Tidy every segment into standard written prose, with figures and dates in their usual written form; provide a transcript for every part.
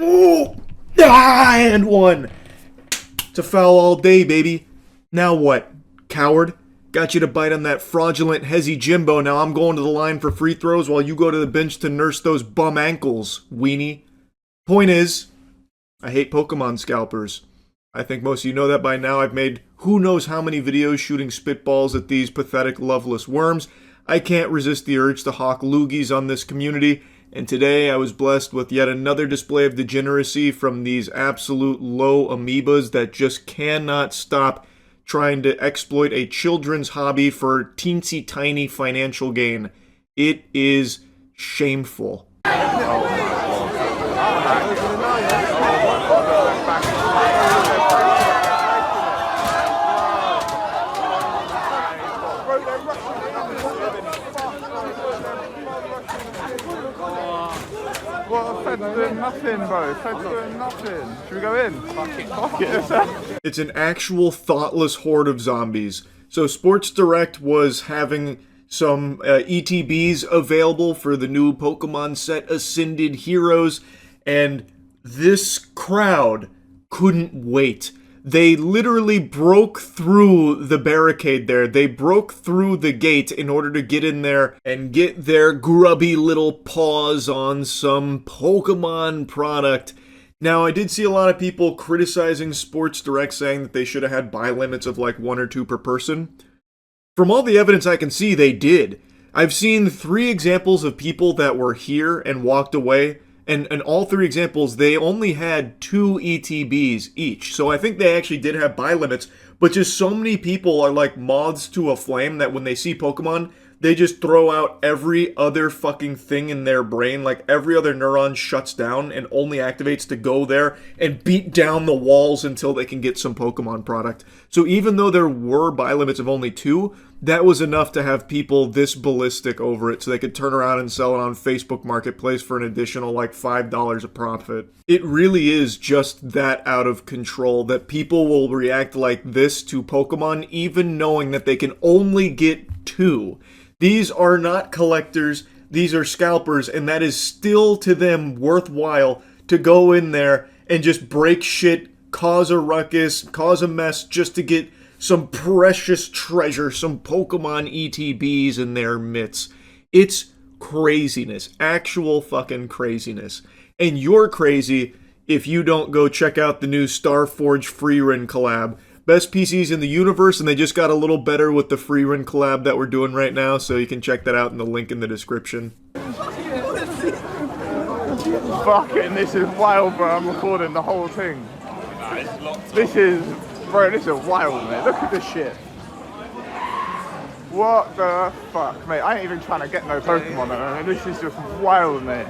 Ooh. And one. It's a foul all day, baby. Now what, coward? Got you to bite on that fraudulent Hezzy Jimbo. Now I'm going to the line for free throws while you go to the bench to nurse those bum ankles, weenie. Point is, I hate Pokemon scalpers. I think most of you know that by now. I've made who knows how many videos shooting spitballs at these pathetic, loveless worms. I can't resist the urge to hawk loogies on this community, and today I was blessed with yet another display of degeneracy from these absolute low amoebas that just cannot stop trying to exploit a children's hobby for teensy tiny financial gain. It is shameful. Well, Fed's doing nothing, bro. Fed's doing nothing. Should we go in? Fuck it. It's an actual thoughtless horde of zombies. So Sports Direct was having some ETBs available for the new Pokemon set Ascended Heroes, and this crowd couldn't wait. They literally broke through the barricade there. They broke through the gate in order to get in there and get their grubby little paws on some Pokemon product. Now, I did see a lot of people criticizing Sports Direct, saying that they should have had buy limits of like 1 or 2 per person. From all the evidence I can see, they did. I've seen 3 examples of people that were here and walked away. And in all 3 examples, they only had 2 ETBs each. So I think they actually did have buy limits. But just so many people are like moths to a flame that when they see Pokemon, they just throw out every other fucking thing in their brain. Like every other neuron shuts down and only activates to go there and beat down the walls until they can get some Pokemon product. So even though there were buy limits of only 2, that was enough to have people this ballistic over it so they could turn around and sell it on Facebook Marketplace for an additional like $5 a profit. It really is just that out of control that people will react like this to Pokemon even knowing that they can only get 2. These are not collectors, these are scalpers, and that is still to them worthwhile to go in there and just break shit, cause a ruckus, cause a mess just to get some precious treasure, some Pokemon ETBs in their mitts. It's craziness, actual fucking craziness. And you're crazy if you don't go check out the new Starforge Freerun collab. Best PCs in the universe, and they just got a little better with the Freerun collab that we're doing right now, so you can check that out in the link in the description. Fucking, this is wild, bro. I'm recording the whole thing. This is wild, mate. Look at this shit. What the fuck, mate? I ain't even trying to get no Pokemon, man. This is just wild, mate.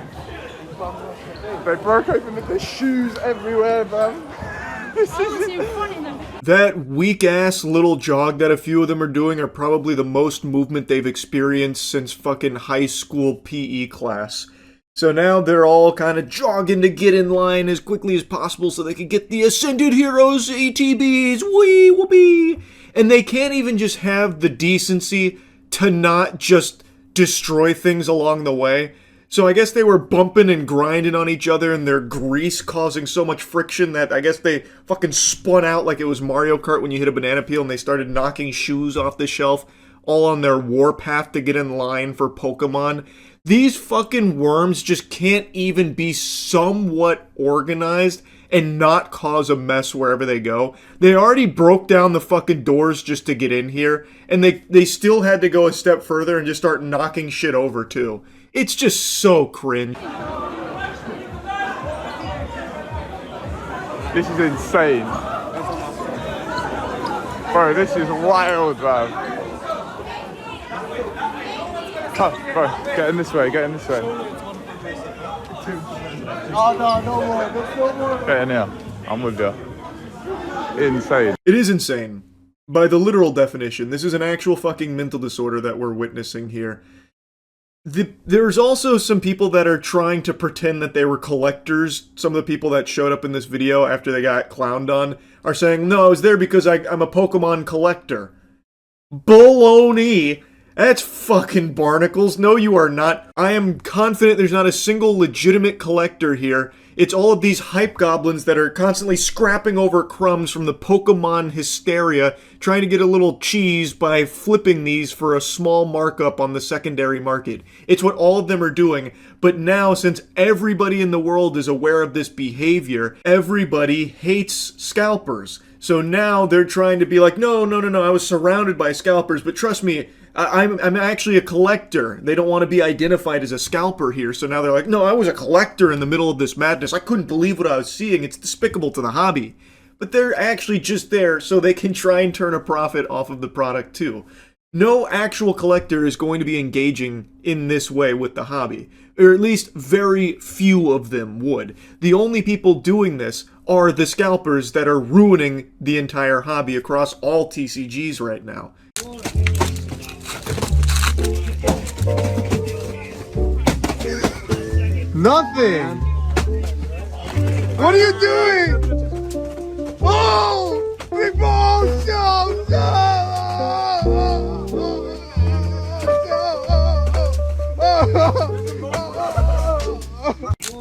They broke open the shoes everywhere, man. That weak-ass little jog that a few of them are doing are probably the most movement they've experienced since fucking high school PE class. So now they're all kind of jogging to get in line as quickly as possible so they can get the Ascended Heroes ETBs, wee whoopee! And they can't even just have the decency to not just destroy things along the way. So I guess they were bumping and grinding on each other and their grease causing so much friction that I guess they fucking spun out like it was Mario Kart when you hit a banana peel and they started knocking shoes off the shelf, all on their warpath to get in line for Pokemon. These fucking worms just can't even be somewhat organized and not cause a mess wherever they go. They already broke down the fucking doors just to get in here, and they still had to go a step further and just start knocking shit over too. It's just so cringe. This is insane. Bro, this is wild, bro. Oh, bro, get in this way, get in this way. Oh, no more, there's no more. Get in here, I'm with you. Insane. It is insane. By the literal definition, this is an actual fucking mental disorder that we're witnessing here. There's also some people that are trying to pretend that they were collectors. Some of the people that showed up in this video after they got clowned on are saying, no, I was there because I'm a Pokemon collector. Baloney! That's fucking barnacles. No, you are not. I am confident there's not a single legitimate collector here. It's all of these hype goblins that are constantly scrapping over crumbs from the Pokemon hysteria, trying to get a little cheese by flipping these for a small markup on the secondary market. It's what all of them are doing, but now since everybody in the world is aware of this behavior, everybody hates scalpers. So now they're trying to be like, no, I was surrounded by scalpers, but trust me, I'm actually a collector. They don't want to be identified as a scalper here, so now they're like, no, I was a collector in the middle of this madness. I couldn't believe what I was seeing. It's despicable to the hobby. But they're actually just there so they can try and turn a profit off of the product too. No actual collector is going to be engaging in this way with the hobby, or at least very few of them would. The only people doing this are the scalpers that are ruining the entire hobby across all TCGs right now. Nothing. What are you doing? Oh! Big balls!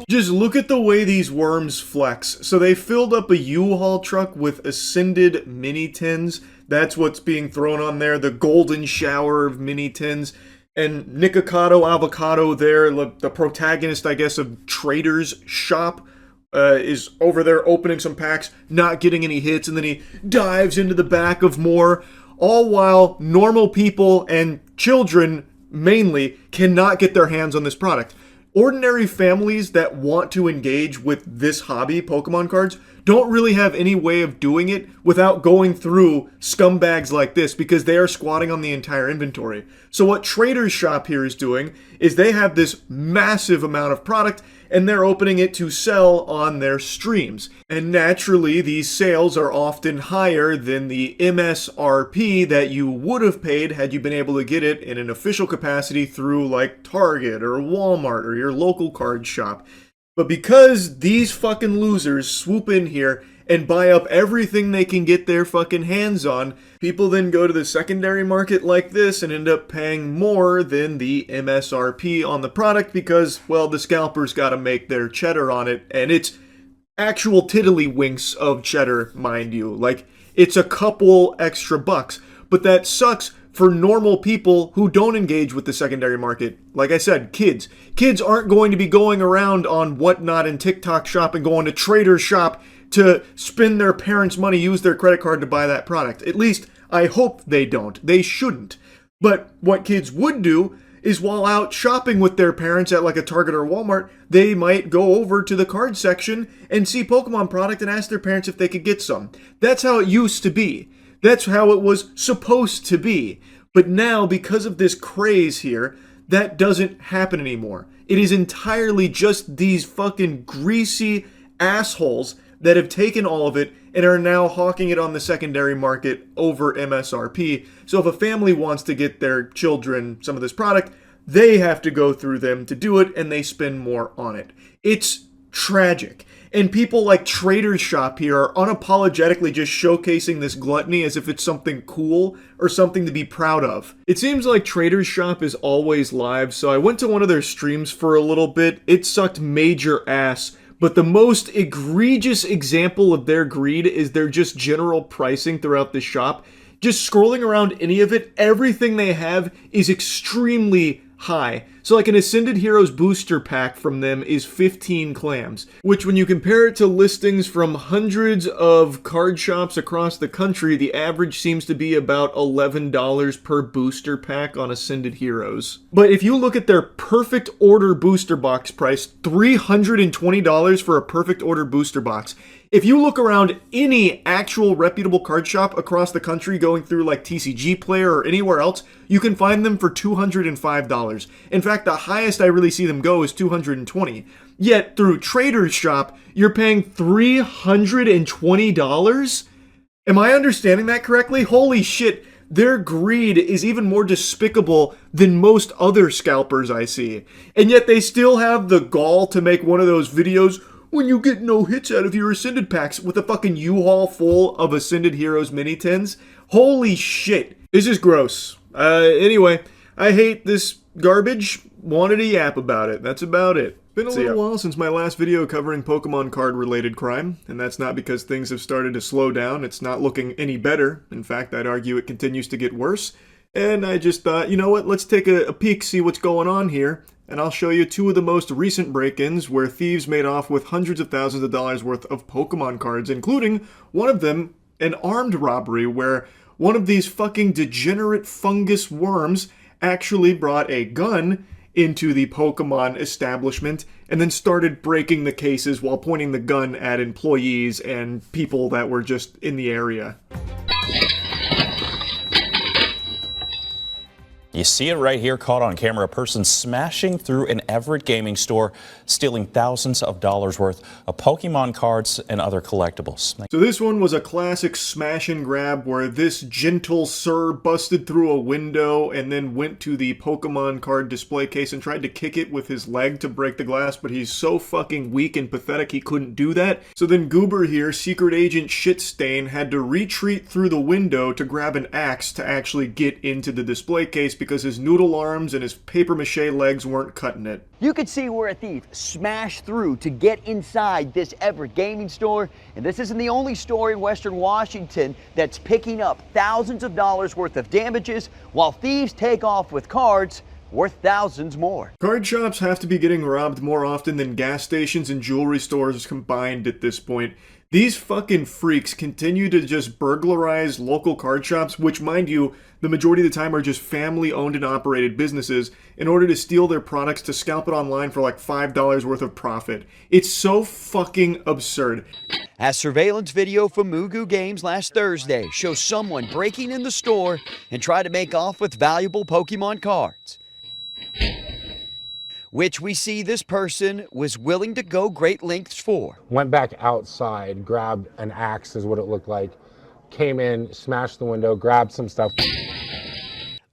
Just look at the way these worms flex. So they filled up a U-Haul truck with Ascended mini tins. That's what's being thrown on there, the golden shower of mini tins. And Nikocado Avocado there, the protagonist, I guess, of Trader's Shop, is over there opening some packs, not getting any hits, and then he dives into the back of more, all while normal people and children, mainly, cannot get their hands on this product. Ordinary families that want to engage with this hobby, Pokemon cards, don't really have any way of doing it without going through scumbags like this because they are squatting on the entire inventory. So what Trader's Shop here is doing is they have this massive amount of product and they're opening it to sell on their streams. And naturally, these sales are often higher than the MSRP that you would have paid had you been able to get it in an official capacity through like Target or Walmart or your local card shop. But because these fucking losers swoop in here and buy up everything they can get their fucking hands on, people then go to the secondary market like this and end up paying more than the MSRP on the product because, well, the scalpers gotta make their cheddar on it, and it's actual tiddlywinks of cheddar, mind you. Like, it's a couple extra bucks, but that sucks for normal people who don't engage with the secondary market. Like I said, kids. Kids aren't going to be going around on Whatnot and TikTok Shop and going to Trader's Shop to spend their parents' money, use their credit card to buy that product. At least, I hope they don't. They shouldn't. But what kids would do is while out shopping with their parents at like a Target or Walmart, they might go over to the card section and see Pokemon product and ask their parents if they could get some. That's how it used to be. That's how it was supposed to be. But now, because of this craze here, that doesn't happen anymore. It is entirely just these fucking greasy assholes that have taken all of it and are now hawking it on the secondary market over MSRP. So if a family wants to get their children some of this product, they have to go through them to do it, and they spend more on it. It's tragic. And people like Trader's Shop here are unapologetically just showcasing this gluttony as if it's something cool or something to be proud of. It seems like Trader's Shop is always live, so I went to one of their streams for a little bit. It sucked major ass. But the most egregious example of their greed is their just general pricing throughout the shop. Just scrolling around any of it, everything they have is extremely high. So like an Ascended Heroes booster pack from them is 15 clams, which when you compare it to listings from hundreds of card shops across the country, the average seems to be about $11 per booster pack on Ascended Heroes. But if you look at their perfect order booster box price, $320 for a perfect order booster box. If you look around any actual reputable card shop across the country going through like TCG Player or anywhere else, you can find them for $205. In fact, the highest I really see them go is $220. Yet through Trader's Shop, you're paying $320? Am I understanding that correctly? Holy shit, their greed is even more despicable than most other scalpers I see. And yet they still have the gall to make one of those videos when you get no hits out of your Ascended packs with a fucking U-Haul full of Ascended Heroes mini tins. Holy shit. This is gross. Anyway, I hate this garbage. Wanted to yap about it. That's about it. Been a little while since my last video covering Pokemon card-related crime, and that's not because things have started to slow down. It's not looking any better. In fact, I'd argue it continues to get worse. And I just thought, you know what, let's take a peek, see what's going on here, and I'll show you two of the most recent break-ins where thieves made off with hundreds of thousands of dollars worth of Pokemon cards, including one of them, an armed robbery, where one of these fucking degenerate fungus worms actually brought a gun into the Pokemon establishment and then started breaking the cases while pointing the gun at employees and people that were just in the area. You see it right here, caught on camera, a person smashing through an Everett gaming store, stealing thousands of dollars worth of Pokemon cards and other collectibles. So this one was a classic smash and grab where this gentle sir busted through a window and then went to the Pokemon card display case and tried to kick it with his leg to break the glass, but he's so fucking weak and pathetic he couldn't do that. So then Goober here, Secret Agent Shitstain, had to retreat through the window to grab an axe to actually get into the display case because his noodle arms and his papier-mâché legs weren't cutting it. You could see where a thief smashed through to get inside this Everett gaming store, and this isn't the only store in Western Washington that's picking up thousands of dollars worth of damages while thieves take off with cards worth thousands more. Card shops have to be getting robbed more often than gas stations and jewelry stores combined at this point. These fucking freaks continue to just burglarize local card shops, which, mind you, the majority of the time are just family-owned and operated businesses, in order to steal their products to scalp it online for like $5 worth of profit. It's so fucking absurd. As surveillance video from Mugu Games last Thursday shows someone breaking in the store and try to make off with valuable Pokemon cards, which we see this person was willing to go great lengths for. Went back outside, grabbed an axe is what it looked like, came in, smashed the window, grabbed some stuff.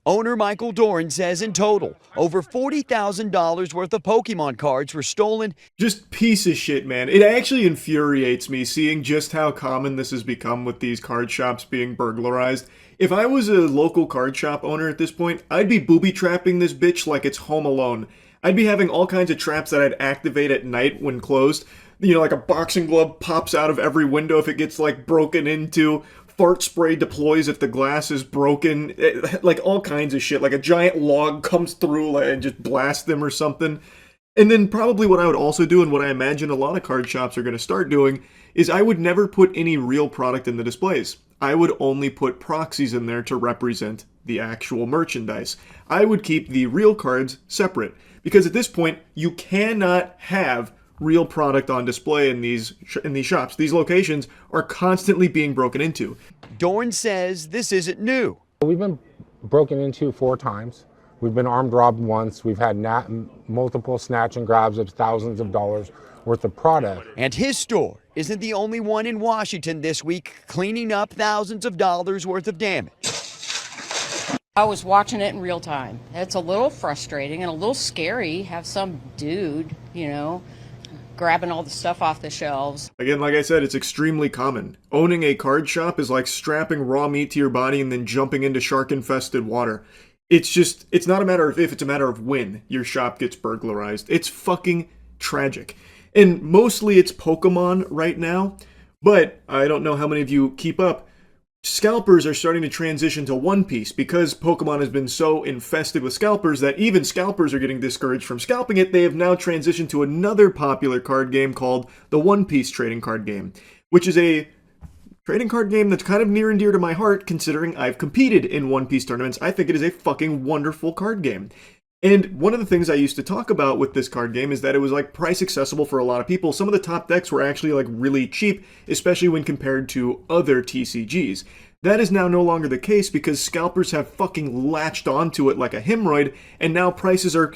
Owner Michael Doran says in total, over $40,000 worth of Pokemon cards were stolen. Just piece of shit, man. It actually infuriates me seeing just how common this has become with these card shops being burglarized. If I was a local card shop owner at this point, I'd be booby-trapping this bitch like it's Home Alone. I'd be having all kinds of traps that I'd activate at night when closed. You know, like a boxing glove pops out of every window if it gets, like, broken into. Fart spray deploys if the glass is broken. Like, all kinds of shit. Like, a giant log comes through and just blasts them or something. And then probably what I would also do, and what I imagine a lot of card shops are going to start doing, is I would never put any real product in the displays. I would only put proxies in there to represent the actual merchandise. I would keep the real cards separate. Because at this point, you cannot have real product on display in these shops. These locations are constantly being broken into. Dorn says this isn't new. We've been broken into 4 times. We've been armed robbed once. We've had multiple snatch and grabs of thousands of dollars worth of product. And his store isn't the only one in Washington this week cleaning up thousands of dollars worth of damage. I was watching it in real time. It's a little frustrating and a little scary. Have some dude, you know, grabbing all the stuff off the shelves. Again, like I said, it's extremely common. Owning a card shop is like strapping raw meat to your body and then jumping into shark-infested water. It's not a matter of if, it's a matter of when your shop gets burglarized. It's fucking tragic. And mostly it's Pokemon right now, but I don't know how many of you keep up. Scalpers are starting to transition to One Piece because Pokemon has been so infested with scalpers that even scalpers are getting discouraged from scalping it. They have now transitioned to another popular card game called the One Piece trading card game, which is a trading card game that's kind of near and dear to my heart considering I've competed in One Piece tournaments. I think it is a fucking wonderful card game. And one of the things I used to talk about with this card game is that it was like price accessible for a lot of people. Some of the top decks were actually like really cheap, especially when compared to other TCGs. That is now no longer the case because scalpers have fucking latched onto it like a hemorrhoid, and now prices are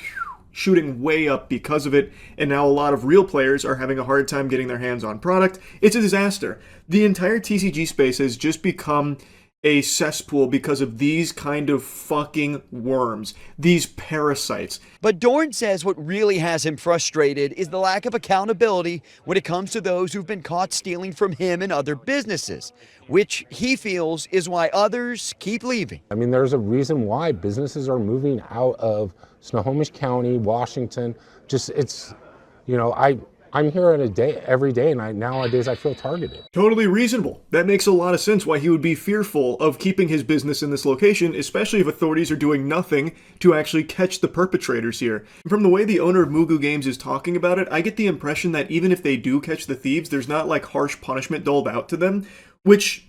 shooting way up because of it, and now a lot of real players are having a hard time getting their hands on product. It's a disaster. The entire TCG space has just become a cesspool because of these kind of fucking worms, these parasites. But Dorn says what really has him frustrated is the lack of accountability when it comes to those who've been caught stealing from him and other businesses, which he feels is why others keep leaving. I mean, there's a reason why businesses are moving out of Snohomish County, Washington. You know, I'm here in a day every day, and nowadays I feel targeted. Totally reasonable. That makes a lot of sense why he would be fearful of keeping his business in this location, especially if authorities are doing nothing to actually catch the perpetrators here. From the way the owner of Mugu Games is talking about it, I get the impression that even if they do catch the thieves, there's not like harsh punishment doled out to them, which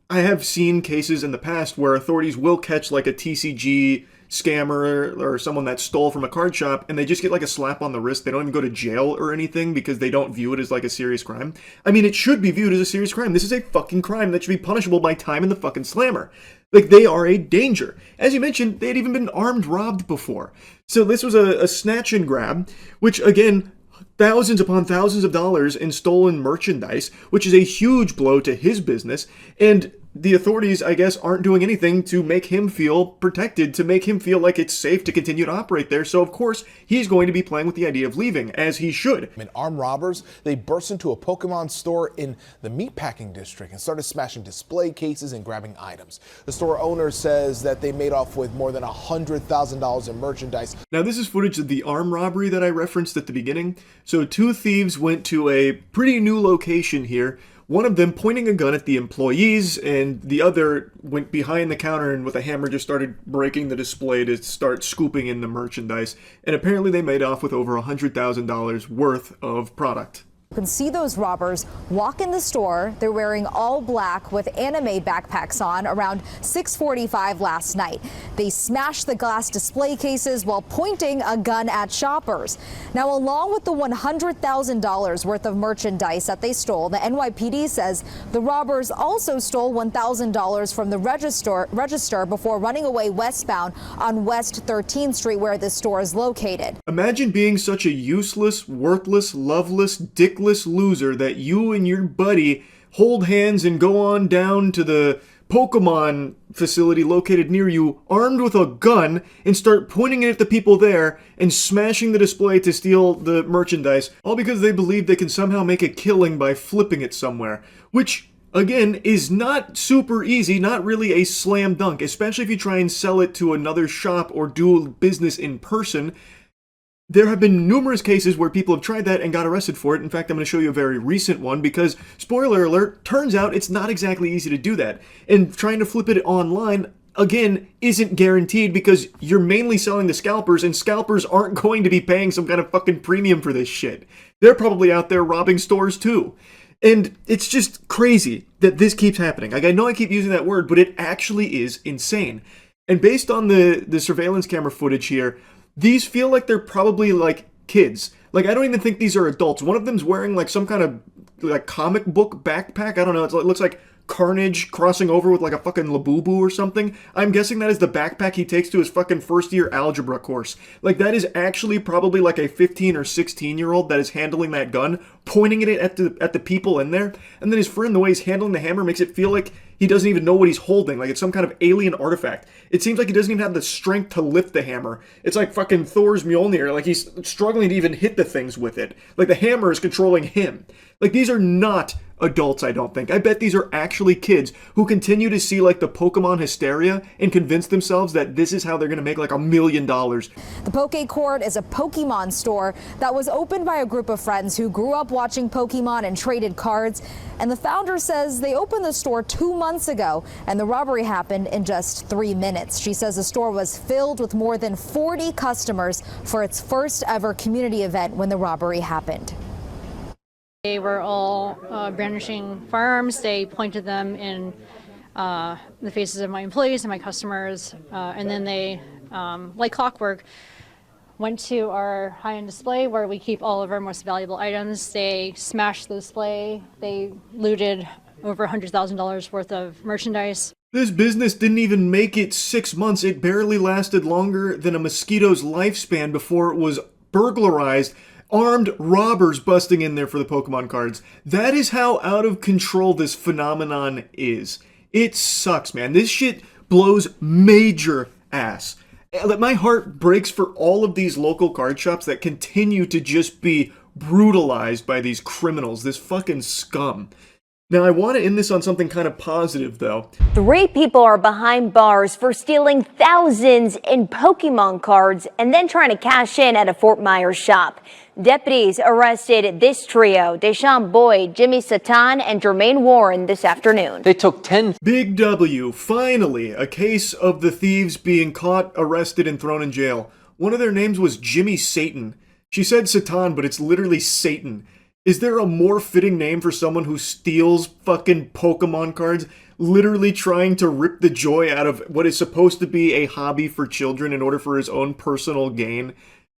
I have seen cases in the past where authorities will catch like a TCG scammer or someone that stole from a card shop and they just get like a slap on the wrist. They don't even go to jail or anything because they don't view it as like a serious crime. I mean, it should be viewed as a serious crime. This is a fucking crime that should be punishable by time in the fucking slammer. Like, they are a danger. As you mentioned, they had even been armed robbed before. So this was a snatch and grab, which again, thousands upon thousands of dollars in stolen merchandise, which is a huge blow to his business, and the authorities, I guess, aren't doing anything to make him feel protected, to make him feel like it's safe to continue to operate there. So, of course, he's going to be playing with the idea of leaving, as he should. Armed robbers, they burst into a Pokemon store in the meatpacking district and started smashing display cases and grabbing items. The store owner says that they made off with more than $100,000 in merchandise. Now, this is footage of the armed robbery that I referenced at the beginning. So, two thieves went to a pretty new location here. One of them pointing a gun at the employees, and the other went behind the counter and with a hammer just started breaking the display to start scooping in the merchandise. And apparently they made off with over $100,000 worth of product. You can see those robbers walk in the store. They're wearing all black with anime backpacks on around 6:45 last night. They smashed the glass display cases while pointing a gun at shoppers. Now, along with the $100,000 worth of merchandise that they stole, the NYPD says the robbers also stole $1,000 from the register before running away westbound on West 13th Street, where this store is located. Imagine being such a useless, worthless, loveless, dickless loser that you and your buddy hold hands and go on down to the Pokemon facility located near you, armed with a gun, and start pointing it at the people there and smashing the display to steal the merchandise, all because they believe they can somehow make a killing by flipping it somewhere, which again is not super easy, not really a slam dunk, especially if you try and sell it to another shop or do business in person. There have been numerous cases where people have tried that and got arrested for it. In fact, I'm going to show you a very recent one because, spoiler alert, turns out it's not exactly easy to do that. And trying to flip it online, again, isn't guaranteed because you're mainly selling to scalpers, and scalpers aren't going to be paying some kind of fucking premium for this shit. They're probably out there robbing stores too. And it's just crazy that this keeps happening. Like, I know I keep using that word, but it actually is insane. And based on the surveillance camera footage here, these feel like they're probably like kids. Like, I don't even think these are adults. One of them's wearing like some kind of like comic book backpack. I don't know. It looks like Carnage crossing over with like a fucking Labubu or something. I'm guessing that is the backpack he takes to his fucking first year algebra course. Like, that is actually probably like a 15 or 16-year-old that is handling that gun, pointing it at the people in there. And then his friend, the way he's handling the hammer, makes it feel like he doesn't even know what he's holding. Like, it's some kind of alien artifact. It seems like he doesn't even have the strength to lift the hammer. It's like fucking Thor's Mjolnir. Like, he's struggling to even hit the things with it. Like, the hammer is controlling him. Like, these are not adults, I don't think. I bet these are actually kids who continue to see like the Pokemon hysteria and convince themselves that this is how they're going to make like $1 million. The Poke Court is a Pokemon store that was opened by a group of friends who grew up watching Pokemon and traded cards. And the founder says they opened the store 2 months ago and the robbery happened in just 3 minutes. She says the store was filled with more than 40 customers for its first ever community event when the robbery happened. They were all brandishing firearms. They pointed them in the faces of my employees and my customers, and then they, like clockwork, went to our high-end display where we keep all of our most valuable items. They smashed the display. They looted over $100,000 worth of merchandise. This business didn't even make it 6 months. It barely lasted longer than a mosquito's lifespan before it was burglarized. Armed robbers busting in there for the Pokemon cards. That is how out of control this phenomenon is. It sucks, man. This shit blows major ass. My heart breaks for all of these local card shops that continue to just be brutalized by these criminals, this fucking scum. Now, I want to end this on something kind of positive, though. 3 people are behind bars for stealing thousands in Pokemon cards and then trying to cash in at a Fort Myers shop. Deputies arrested this trio, Deshaun Boyd, Jimmy Satan, and Jermaine Warren this afternoon. They took 10. Big W, finally, a case of the thieves being caught, arrested, and thrown in jail. One of their names was Jimmy Satan. She said Satan, but it's literally Satan. Is there a more fitting name for someone who steals fucking Pokemon cards, literally trying to rip the joy out of what is supposed to be a hobby for children in order for his own personal gain?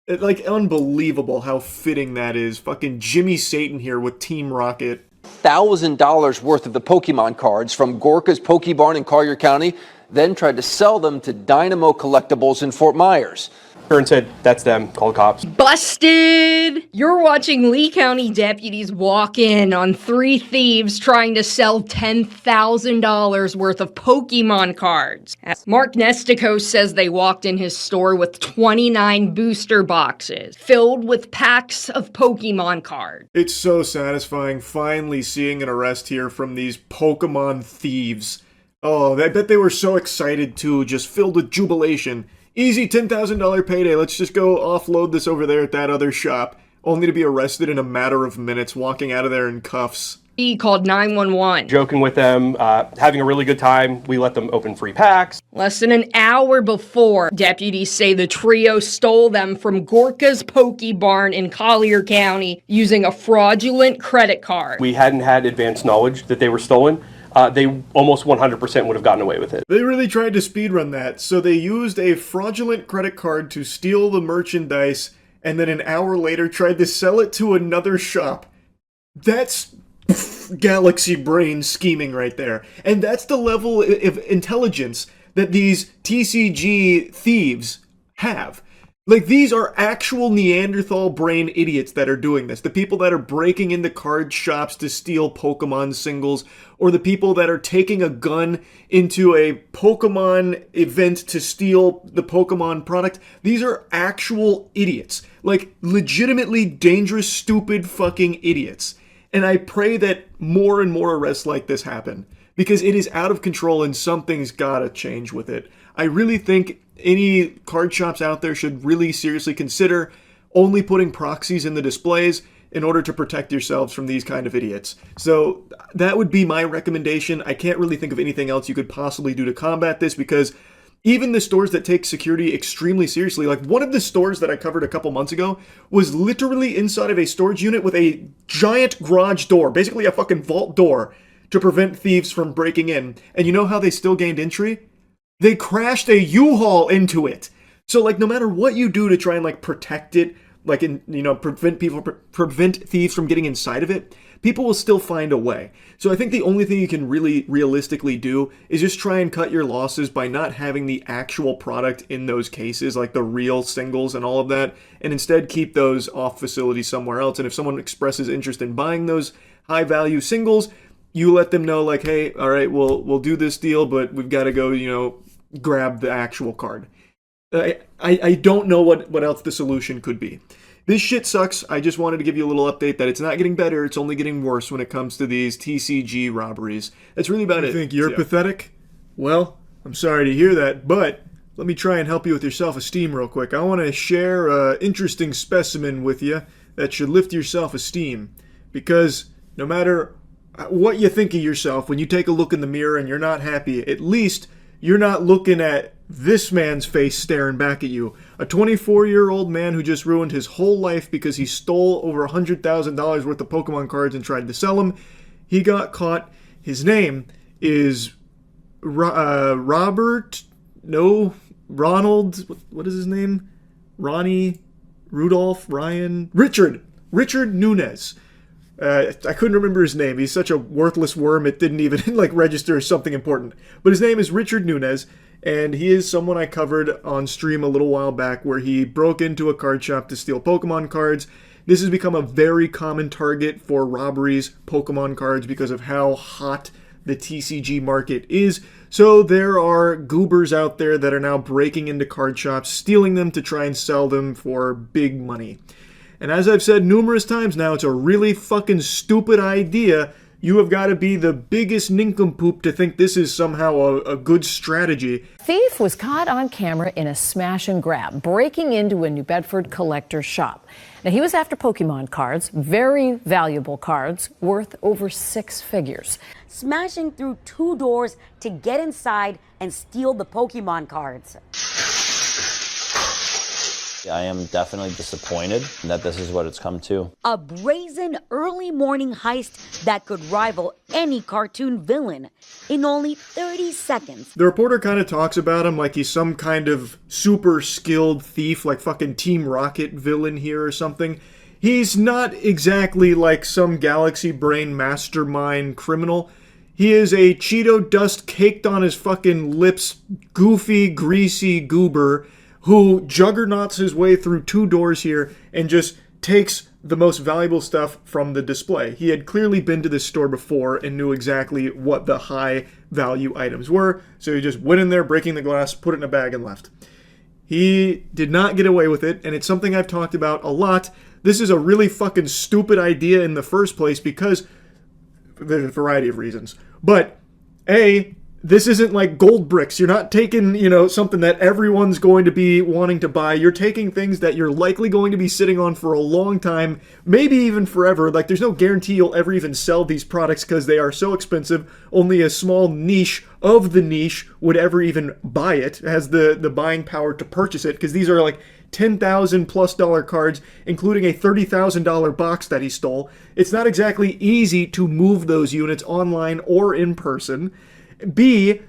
Like, unbelievable how fitting that is. Fucking Jimmy Satan here with Team Rocket. $1,000 worth of the Pokemon cards from Gorka's Pokebarn in Collier County, then tried to sell them to Dynamo Collectibles in Fort Myers. And said, that's them, call cops. Busted! You're watching Lee County deputies walk in on 3 thieves trying to sell $10,000 worth of Pokemon cards. Mark Nesticos says they walked in his store with 29 booster boxes filled with packs of Pokemon cards. It's so satisfying finally seeing an arrest here from these Pokemon thieves. Oh, I bet they were so excited too, just filled with jubilation. Easy $10,000 payday, let's just go offload this over there at that other shop, only to be arrested in a matter of minutes, walking out of there in cuffs. He called 911. Joking with them, having a really good time. We let them open free packs. Less than an hour before, deputies say the trio stole them from Gorka's Pokebarn in Collier County using a fraudulent credit card. We hadn't had advanced knowledge that they were stolen. They almost 100% would have gotten away with it. They really tried to speedrun that, so they used a fraudulent credit card to steal the merchandise, and then an hour later tried to sell it to another shop. That's galaxy brain scheming right there. And that's the level of intelligence that these TCG thieves have. Like, these are actual Neanderthal brain idiots that are doing this. The people that are breaking into card shops to steal Pokemon singles, or the people that are taking a gun into a Pokemon event to steal the Pokemon product. These are actual idiots. Like, legitimately dangerous, stupid fucking idiots. And I pray that more and more arrests like this happen, because it is out of control and something's gotta change with it. I really think any card shops out there should really seriously consider only putting proxies in the displays in order to protect yourselves from these kind of idiots. So that would be my recommendation. I can't really think of anything else you could possibly do to combat this, because even the stores that take security extremely seriously, like one of the stores that I covered a couple months ago was literally inside of a storage unit with a giant garage door, basically a fucking vault door, to prevent thieves from breaking in. And you know how they still gained entry? They crashed a U-Haul into it. So, like, no matter what you do to try and, like, protect it, like, prevent thieves from getting inside of it, people will still find a way. So I think the only thing you can really realistically do is just try and cut your losses by not having the actual product in those cases, like the real singles and all of that, and instead keep those off facility somewhere else. And if someone expresses interest in buying those high-value singles, you let them know, like, hey, all right, we'll do this deal, but we've got to go, grab the actual card. I don't know what else the solution could be. This shit sucks. I just wanted to give you a little update that it's not getting better, it's only getting worse when it comes to these TCG robberies. That's really about it. You think you're pathetic? Well, I'm sorry to hear that, but let me try and help you with your self-esteem real quick. I want to share an interesting specimen with you that should lift your self-esteem, because no matter what you think of yourself, when you take a look in the mirror and you're not happy, at least you're not looking at this man's face staring back at you. A 24-year-old man who just ruined his whole life because he stole over $100,000 worth of Pokemon cards and tried to sell them. He got caught. His name is Ronald. What is his name? Ronnie, Rudolph, Ryan, Richard Nunez. I couldn't remember his name. He's such a worthless worm, it didn't even register as something important. But his name is Richard Nunez, and he is someone I covered on stream a little while back, where he broke into a card shop to steal Pokemon cards. This has become a very common target for robberies, Pokemon cards, because of how hot the TCG market is. So there are goobers out there that are now breaking into card shops, stealing them to try and sell them for big money. And as I've said numerous times now, it's a really fucking stupid idea you have got to be the biggest nincompoop to think this is somehow a good strategy. Thief was caught on camera in a smash and grab, breaking into a New Bedford collector's shop. Now, he was after Pokemon cards, very valuable cards, worth over 6 figures. Smashing through 2 doors to get inside and steal the Pokemon cards. I am definitely disappointed that this is what it's come to. A brazen early morning heist that could rival any cartoon villain in only 30 seconds. The reporter kind of talks about him like he's some kind of super skilled thief, like fucking Team Rocket villain here or something. He's not exactly like some galaxy brain mastermind criminal. He is a Cheeto dust caked on his fucking lips, goofy, greasy goober who juggernauts his way through 2 doors here and just takes the most valuable stuff from the display. He had clearly been to this store before and knew exactly what the high value items were, so he just went in there, breaking the glass, put it in a bag, and left. He did not get away with it, and it's something I've talked about a lot. This is a really fucking stupid idea in the first place because there's a variety of reasons. But, A, this isn't like gold bricks. You're not taking, something that everyone's going to be wanting to buy. You're taking things that you're likely going to be sitting on for a long time, maybe even forever. Like, there's no guarantee you'll ever even sell these products because they are so expensive. Only a small niche of the niche would ever even buy it, has the buying power to purchase it, because these are like $10,000+ cards, including a $30,000 box that he stole. It's not exactly easy to move those units online or in person. B,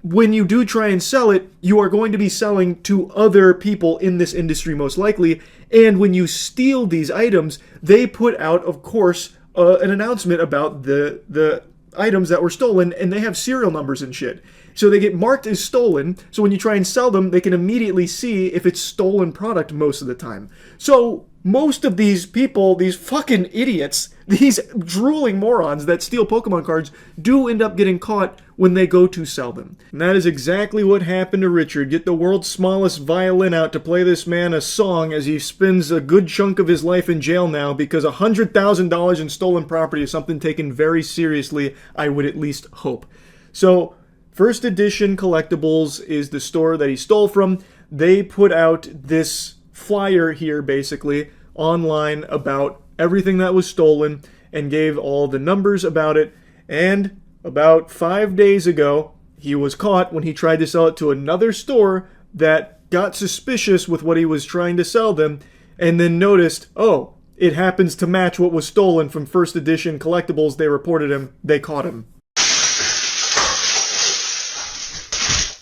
when you do try and sell it, you are going to be selling to other people in this industry most likely, and when you steal these items, they put out, of course, an announcement about the items that were stolen, and they have serial numbers and shit. So they get marked as stolen, so when you try and sell them, they can immediately see if it's stolen product most of the time. So most of these people, these fucking idiots, these drooling morons that steal Pokemon cards do end up getting caught when they go to sell them. And that is exactly what happened to Richard. Get the world's smallest violin out to play this man a song as he spends a good chunk of his life in jail now because $100,000 in stolen property is something taken very seriously, I would at least hope. So, First Edition Collectibles is the store that he stole from. They put out this flyer here, basically, online about everything that was stolen and gave all the numbers about it. And about 5 days ago, he was caught when he tried to sell it to another store that got suspicious with what he was trying to sell them and then noticed, oh, it happens to match what was stolen from First Edition Collectibles. They reported him. They caught him.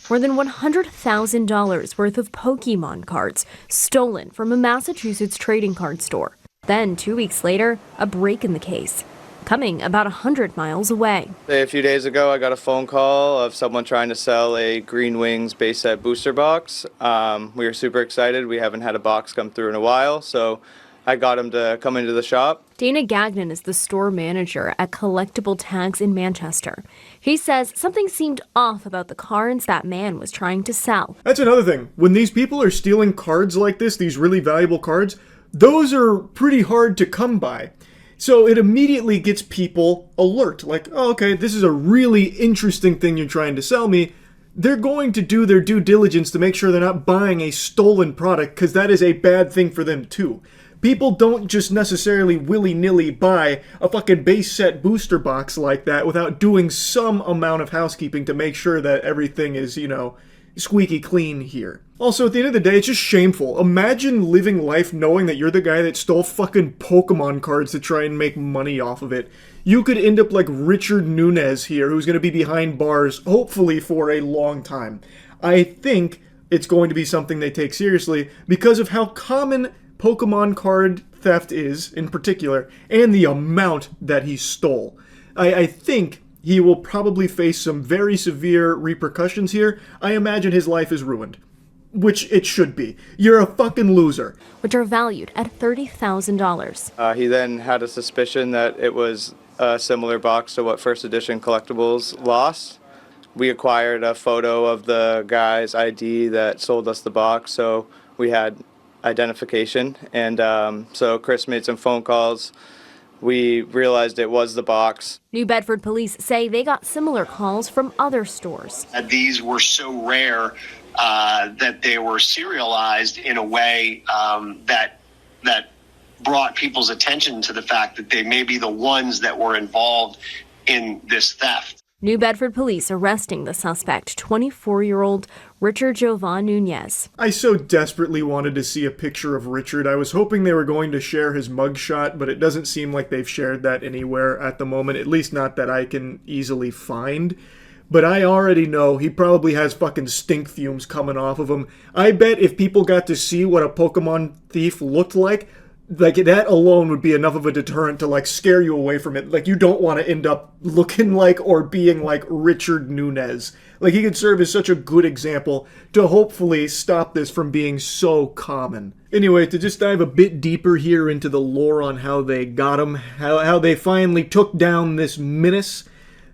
More than $100,000 worth of Pokemon cards stolen from a Massachusetts trading card store. Then, 2 weeks later, a break in the case, coming about 100 miles away. A few days ago, I got a phone call of someone trying to sell a Green Wings base set booster box. We were super excited. We haven't had a box come through in a while, so I got him to come into the shop. Dana Gagnon is the store manager at Collectible Tags in Manchester. He says something seemed off about the cards that man was trying to sell. That's another thing. When these people are stealing cards like this, these really valuable cards, those are pretty hard to come by. So it immediately gets people alert. Like, oh, okay, this is a really interesting thing you're trying to sell me. They're going to do their due diligence to make sure they're not buying a stolen product, because that is a bad thing for them too. People don't just necessarily willy-nilly buy a fucking base set booster box like that without doing some amount of housekeeping to make sure that everything is, squeaky clean here. Also, at the end of the day, it's just shameful. Imagine living life knowing that you're the guy that stole fucking Pokemon cards to try and make money off of it. You could end up like Richard Nunez here, who's going to be behind bars, hopefully for a long time. I think it's going to be something they take seriously because of how common Pokemon card theft is, in particular, and the amount that he stole. I think he will probably face some very severe repercussions here. I imagine his life is ruined. Which it should be. You're a fucking loser. Which are valued at $30,000. He then had a suspicion that it was a similar box to what First Edition Collectibles lost. We acquired a photo of the guy's ID that sold us the box, so we had identification. And so Chris made some phone calls we realized it was the box. New Bedford police say they got similar calls from other stores. These were so rare that they were serialized in a way that brought people's attention to the fact that they may be the ones that were involved in this theft. New Bedford police arresting the suspect, 24-year-old Richard Jovan Nunez. I so desperately wanted to see a picture of Richard. I was hoping they were going to share his mugshot, but it doesn't seem like they've shared that anywhere at the moment, at least not that I can easily find. But I already know he probably has fucking stink fumes coming off of him. I bet if people got to see what a Pokemon thief looked like that alone would be enough of a deterrent to like scare you away from it. Like, you don't want to end up looking like or being like Richard Nunez. Like, he could serve as such a good example to hopefully stop this from being so common. Anyway, to just dive a bit deeper here into the lore on how they got him, how they finally took down this menace.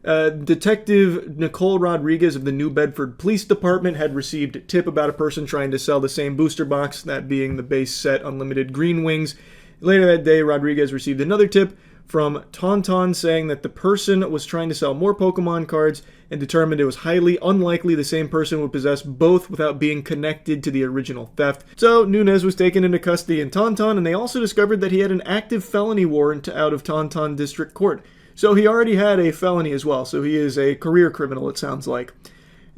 Detective Nicole Rodriguez of the New Bedford Police Department had received a tip about a person trying to sell the same booster box, that being the base set Unlimited Green Wings. Later that day, Rodriguez received another tip from Tauntaun saying that the person was trying to sell more Pokemon cards and determined it was highly unlikely the same person would possess both without being connected to the original theft. So Nunez was taken into custody in Tauntaun, and they also discovered that he had an active felony warrant out of Tauntaun District Court. So he already had a felony as well, so he is a career criminal, it sounds like.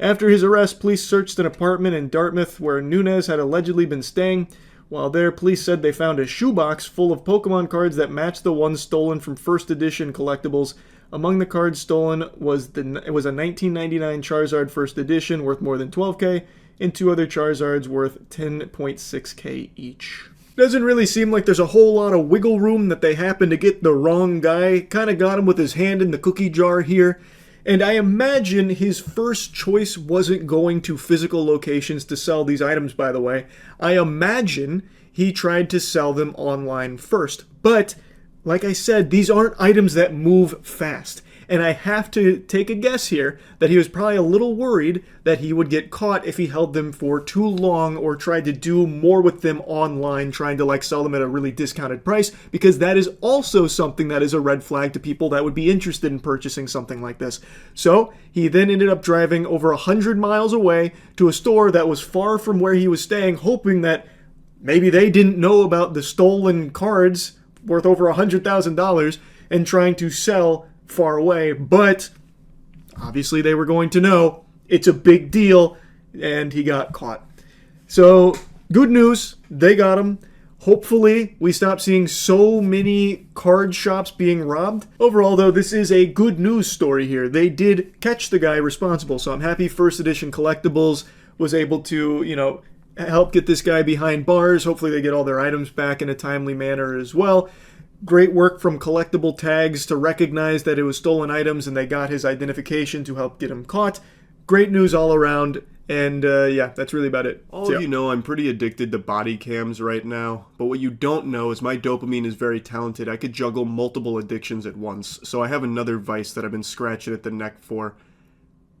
After his arrest, police searched an apartment in Dartmouth where Nunez had allegedly been staying. While there, police said they found a shoebox full of Pokemon cards that matched the ones stolen from first edition collectibles. Among the cards stolen was a 1999 Charizard first edition worth more than $12K, and 2 other Charizards worth $10.6K each. Doesn't really seem like there's a whole lot of wiggle room that they happened to get the wrong guy. Kind of got him with his hand in the cookie jar here. And I imagine his first choice wasn't going to physical locations to sell these items, by the way. I imagine he tried to sell them online first. But, like I said, these aren't items that move fast. And I have to take a guess here that he was probably a little worried that he would get caught if he held them for too long or tried to do more with them online, trying to like sell them at a really discounted price, because that is also something that is a red flag to people that would be interested in purchasing something like this. So he then ended up driving over 100 miles away to a store that was far from where he was staying, hoping that maybe they didn't know about the stolen cards worth over $100,000 and trying to sell far away, but obviously they were going to know. It's a big deal, and he got caught. So, good news, they got him. Hopefully, we stop seeing so many card shops being robbed. Overall, though, this is a good news story here. They did catch the guy responsible, so I'm happy First Edition Collectibles was able to, help get this guy behind bars. Hopefully they get all their items back in a timely manner as well. Great work from Collectible Tags to recognize that it was stolen items, and they got his identification to help get him caught. Great news all around, and yeah, that's really about it. All of you know I'm pretty addicted to body cams right now, but what you don't know is my dopamine is very talented. I could juggle multiple addictions at once, so I have another vice that I've been scratching at the neck for.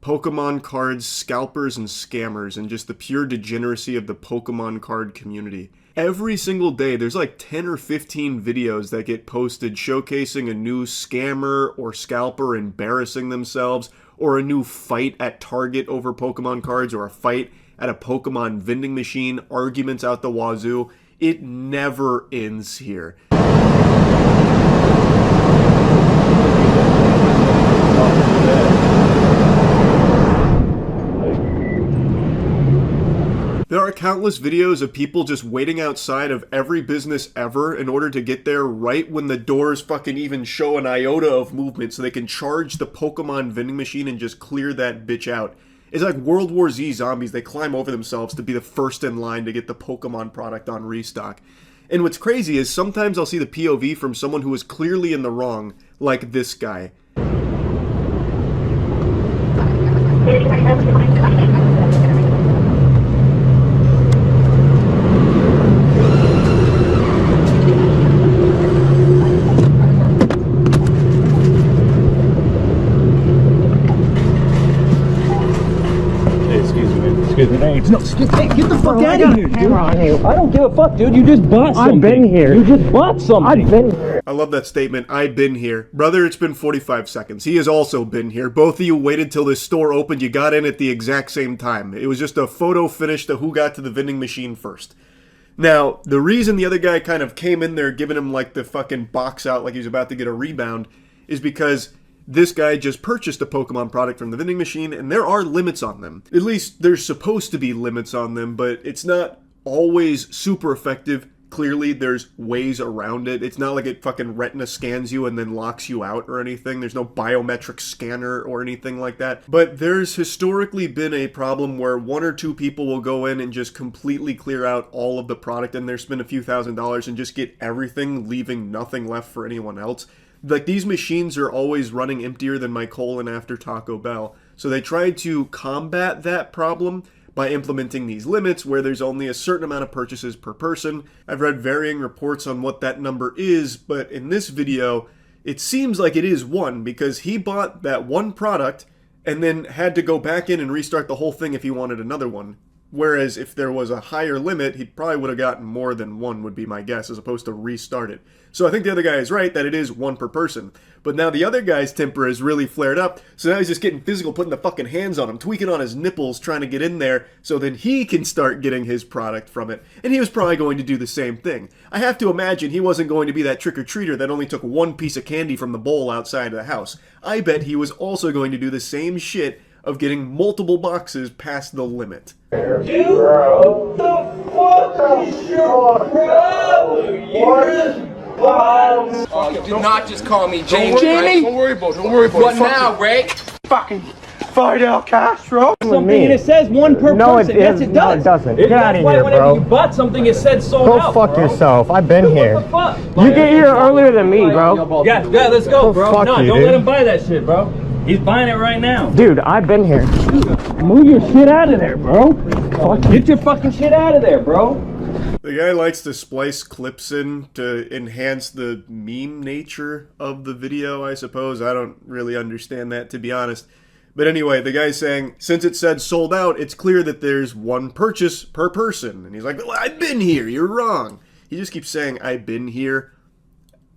Pokemon cards, scalpers, and scammers, and just the pure degeneracy of the Pokemon card community. Every single day, there's like 10 or 15 videos that get posted showcasing a new scammer or scalper embarrassing themselves, or a new fight at Target over Pokemon cards, or a fight at a Pokemon vending machine, arguments out the wazoo. It never ends here. There are countless videos of people just waiting outside of every business ever in order to get there right when the doors fucking even show an iota of movement so they can charge the Pokemon vending machine and just clear that bitch out. It's like World War Z zombies. They climb over themselves to be the first in line to get the Pokemon product on restock. And what's crazy is sometimes I'll see the POV from someone who is clearly in the wrong, like this guy. No, get the fuck out of here, dude. I don't give a fuck, dude. You just bought something. I've been here. You just bought something. I've been here. I love that statement. I've been here. Brother, it's been 45 seconds. He has also been here. Both of you waited till this store opened. You got in at the exact same time. It was just a photo finish to who got to the vending machine first. Now, the reason the other guy kind of came in there giving him like the fucking box out like he was about to get a rebound is because this guy just purchased a Pokemon product from the vending machine, and there are limits on them. At least there's supposed to be limits on them, but it's not always super effective. Clearly, there's ways around it. It's not like it fucking retina scans you and then locks you out or anything. There's no biometric scanner or anything like that. But there's historically been a problem where one or two people will go in and just completely clear out all of the product and they'll spend a few $1,000s and just get everything, leaving nothing left for anyone else. Like, these machines are always running emptier than my colon after Taco Bell. So they tried to combat that problem by implementing these limits where there's only a certain amount of purchases per person. I've read varying reports on what that number is, but in this video, it seems like it is 1 because he bought that one product and then had to go back in and restart the whole thing if he wanted another one. Whereas if there was a higher limit, he probably would have gotten more than 1 would be my guess, as opposed to restart it. So I think the other guy is right that it is 1 per person. But now the other guy's temper is really flared up, so now he's just getting physical, putting the fucking hands on him, tweaking on his nipples, trying to get in there so then he can start getting his product from it. And he was probably going to do the same thing. I have to imagine he wasn't going to be that trick-or-treater that only took 1 piece of candy from the bowl outside of the house. I bet he was also going to do the same shit of getting multiple boxes past the limit. Dude, what the fuck is your problem? You did not just call me Jamie. Don't worry about it. What now, Ray? Fucking Fidel Castro. Something and it says 1 per person. Yes, it does. No, it doesn't. Get out of here, whenever bro. you bought something, it said sold Go out. fuck bro. yourself. I've been here. What the fuck? You get here earlier than me, bro. Yeah, let's go, bro. Fuck No, you, don't dude. let him buy that shit, bro. He's buying it right now. Dude, I've been here. Move your shit out of there, bro. Get your fucking shit out of there, bro. The guy likes to splice clips in to enhance the meme nature of the video, I suppose. I don't really understand that, to be honest. But anyway, the guy's saying, since it said sold out, it's clear that there's 1 purchase per person. And he's like, well, I've been here, you're wrong. He just keeps saying, I've been here.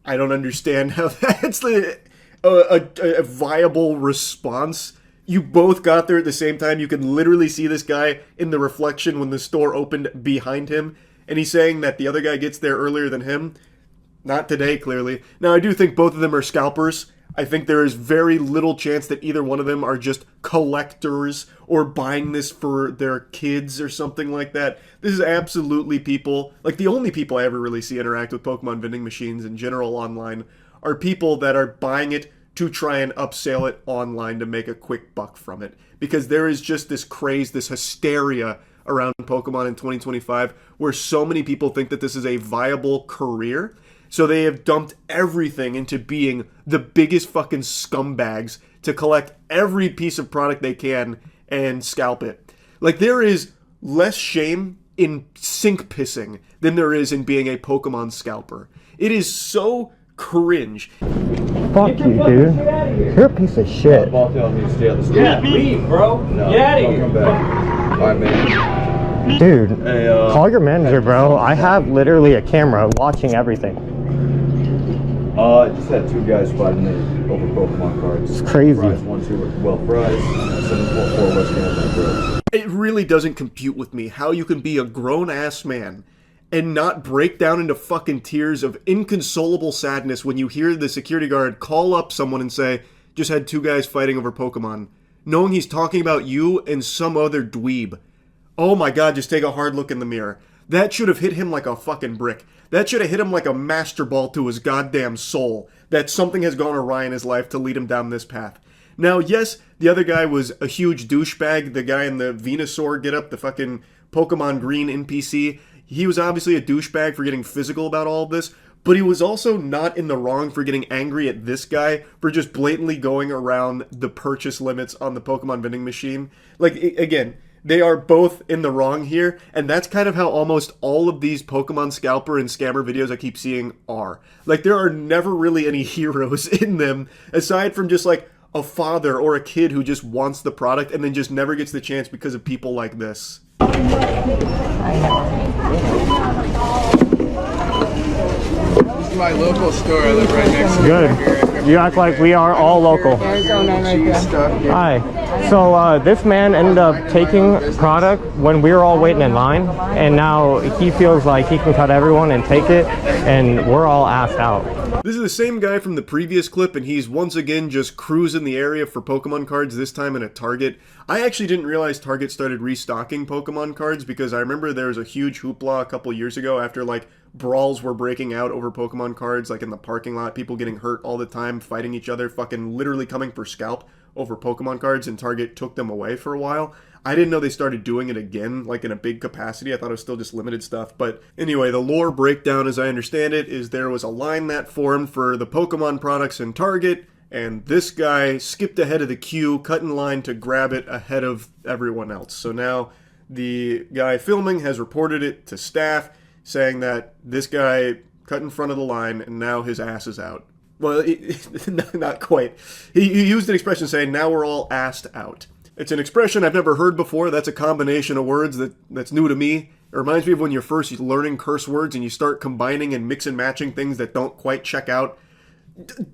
I don't understand how that's a viable response. You both got there at the same time. You can literally see this guy in the reflection when the store opened behind him. And he's saying that the other guy gets there earlier than him. Not today, clearly. Now, I do think both of them are scalpers. I think there is very little chance that either one of them are just collectors or buying this for their kids or something like that. This is absolutely people, like the only people I ever really see interact with Pokemon vending machines in general online are people that are buying it to try and upsell it online to make a quick buck from it. Because there is just this craze, this hysteria around Pokemon in 2025 where so many people think that this is a viable career. So they have dumped everything into being the biggest fucking scumbags to collect every piece of product they can and scalp it. Like, there is less shame in sink pissing than there is in being a Pokemon scalper. It is so cringe. Fuck you, dude. You're a piece of shit. Yeah, leave, bro. Get out of here. Come back. All right, man. Dude, Hey, call your manager, bro. I have literally a camera watching everything. I just had 2 guys fighting over Pokemon cards. It's crazy. Fries, 1, 2, well, fries, 744 West Canada Bros. It really doesn't compute with me how you can be a grown-ass man and not break down into fucking tears of inconsolable sadness when you hear the security guard call up someone and say, just had 2 guys fighting over Pokemon, knowing he's talking about you and some other dweeb. Oh my god, just take a hard look in the mirror. That should have hit him like a fucking brick. That should have hit him like a master ball to his goddamn soul. That something has gone awry in his life to lead him down this path. Now, yes, the other guy was a huge douchebag. The guy in the Venusaur getup, the fucking Pokemon Green NPC. He was obviously a douchebag for getting physical about all of this. But he was also not in the wrong for getting angry at this guy for just blatantly going around the purchase limits on the Pokemon vending machine. Like, again, they are both in the wrong here, and that's kind of how almost all of these Pokemon Scalper and Scammer videos I keep seeing are. Like, there are never really any heroes in them, aside from just, like, a father or a kid who just wants the product and then just never gets the chance because of people like this. my local store. I live right next to it. Good. You act like we are all local. Hi. So this man ended up taking product when we were all waiting in line, and now he feels like he can cut everyone and take it, and we're all assed out. This is the same guy from the previous clip, and he's once again just cruising the area for Pokemon cards, this time in a Target. I actually didn't realize Target started restocking Pokemon cards, because I remember there was a huge hoopla a couple years ago after, like, brawls were breaking out over Pokemon cards, like in the parking lot, people getting hurt all the time, fighting each other, fucking literally coming for scalp over Pokemon cards, and Target took them away for a while. I didn't know they started doing it again, like in a big capacity. I thought it was still just limited stuff. But anyway, the lore breakdown, as I understand it, is there was a line that formed for the Pokemon products in Target, and this guy skipped ahead of the queue, cut in line to grab it ahead of everyone else. So now the guy filming has reported it to staff, saying that this guy cut in front of the line, and now his ass is out. Well, not quite. He used an expression saying, now we're all assed out. It's an expression I've never heard before. That's a combination of words that's new to me. It reminds me of when you're first learning curse words and you start combining and mix and matching things that don't quite check out.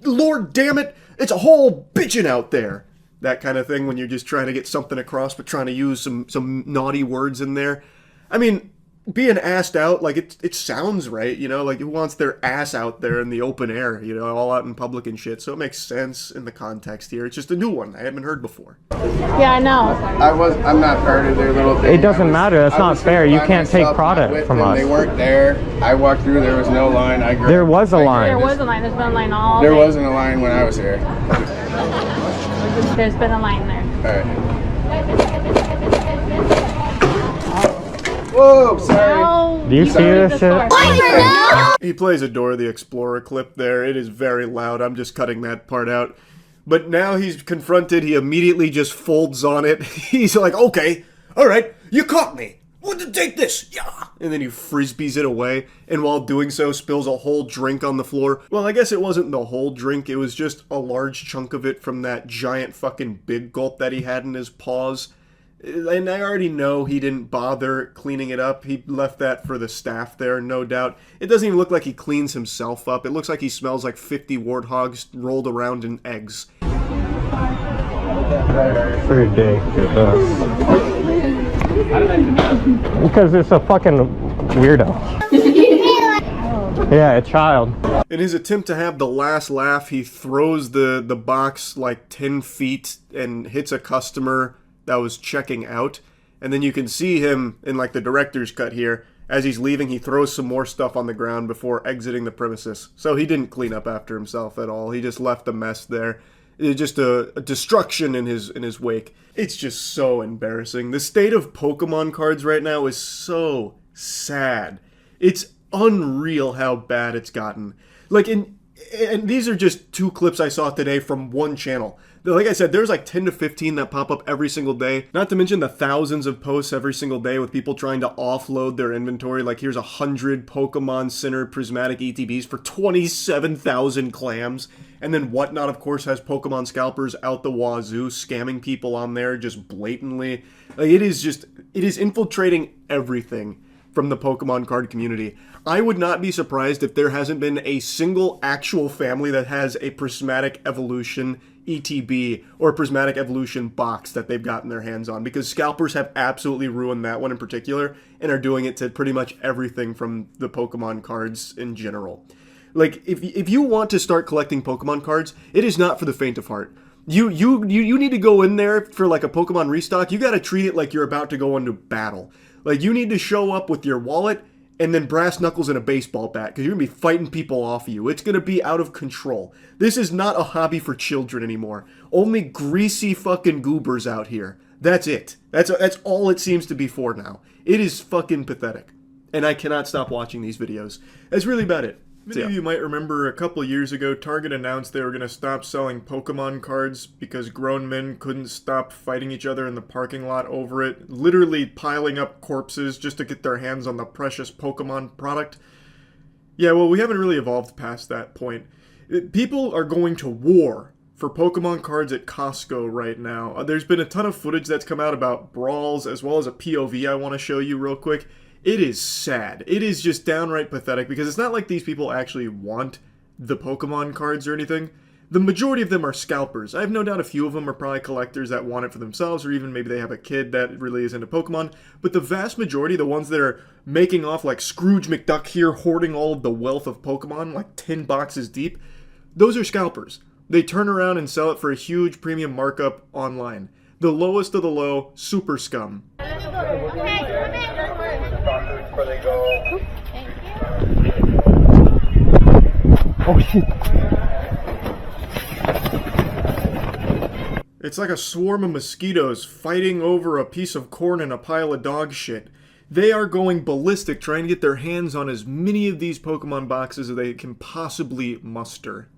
Lord damn it, it's a whole bitchin' out there. That kind of thing when you're just trying to get something across but trying to use some naughty words in there. I mean, being assed out, like, it sounds right, you know, like, who wants their ass out there in the open air, you know, all out in public and shit, so it makes sense in the context here. It's just a new one I haven't heard before. Yeah, I know. I'm not part of their little thing. It doesn't matter. That's not fair. You can't take product from us. They weren't there. I walked through. There was no line. There was a line. There was a line. There's been a line all day. There wasn't a line when I was here. There's been a line there. All right. Whoa, sorry. Do you see this shit? He plays a Dora the Explorer clip there. It is very loud. I'm just cutting that part out. But now he's confronted. He immediately just folds on it. He's like, okay, all right, you caught me. Well, take this. Yeah. And then he frisbees it away. And while doing so, spills a whole drink on the floor. Well, I guess it wasn't the whole drink. It was just a large chunk of it from that giant fucking big gulp that he had in his paws. And I already know he didn't bother cleaning it up. He left that for the staff there, no doubt. It doesn't even look like he cleans himself up. It looks like he smells like 50 warthogs rolled around in eggs. Pretty because it's a fucking weirdo. Yeah, a child. In his attempt to have the last laugh, he throws the box like 10 feet and hits a customer that was checking out, and then you can see him in like the director's cut here. As he's leaving, he throws some more stuff on the ground before exiting the premises. So he didn't clean up after himself at all. He just left a mess there. It's just a destruction in his wake. It's just so embarrassing. The state of Pokemon cards right now is so sad. It's unreal how bad it's gotten. Like, and these are just two clips I saw today from one channel. Like I said, there's like 10 to 15 that pop up every single day. Not to mention the thousands of posts every single day with people trying to offload their inventory. Like, here's 100 Pokemon Center Prismatic ETBs for 27,000 clams. And then Whatnot, of course, has Pokemon Scalpers out the wazoo, scamming people on there just blatantly. Like, it is infiltrating everything from the Pokemon card community. I would not be surprised if there hasn't been a single actual family that has a Prismatic Evolution ETB or Prismatic Evolution box that they've gotten their hands on, because scalpers have absolutely ruined that one in particular and are doing it to pretty much everything from the Pokemon cards in general. Like, if you want to start collecting Pokemon cards, it is not for the faint of heart. You need to go in there for like a Pokemon restock. You got to treat it like you're about to go into battle. Like, you need to show up with your wallet and then brass knuckles and a baseball bat, because you're going to be fighting people off of you. It's going to be out of control. This is not a hobby for children anymore. Only greasy fucking goobers out here. That's it. That's all it seems to be for now. It is fucking pathetic. And I cannot stop watching these videos. That's really about it. Many of you might remember a couple years ago, Target announced they were going to stop selling Pokemon cards because grown men couldn't stop fighting each other in the parking lot over it, literally piling up corpses just to get their hands on the precious Pokemon product. Yeah, well, we haven't really evolved past that point. People are going to war for Pokemon cards at Costco right now. There's been a ton of footage that's come out about brawls, as well as a POV I want to show you real quick. It is sad. It is just downright pathetic because it's not like these people actually want the Pokemon cards or anything. The majority of them are scalpers. I have no doubt a few of them are probably collectors that want it for themselves, or even maybe they have a kid that really is into Pokemon. But the vast majority, the ones that are making off like Scrooge McDuck here, hoarding all of the wealth of Pokemon, like 10 boxes deep, those are scalpers. They turn around and sell it for a huge premium markup online. The lowest of the low, super scum. Oh shit. It's like a swarm of mosquitoes fighting over a piece of corn and a pile of dog shit. They are going ballistic trying to get their hands on as many of these Pokemon boxes as they can possibly muster.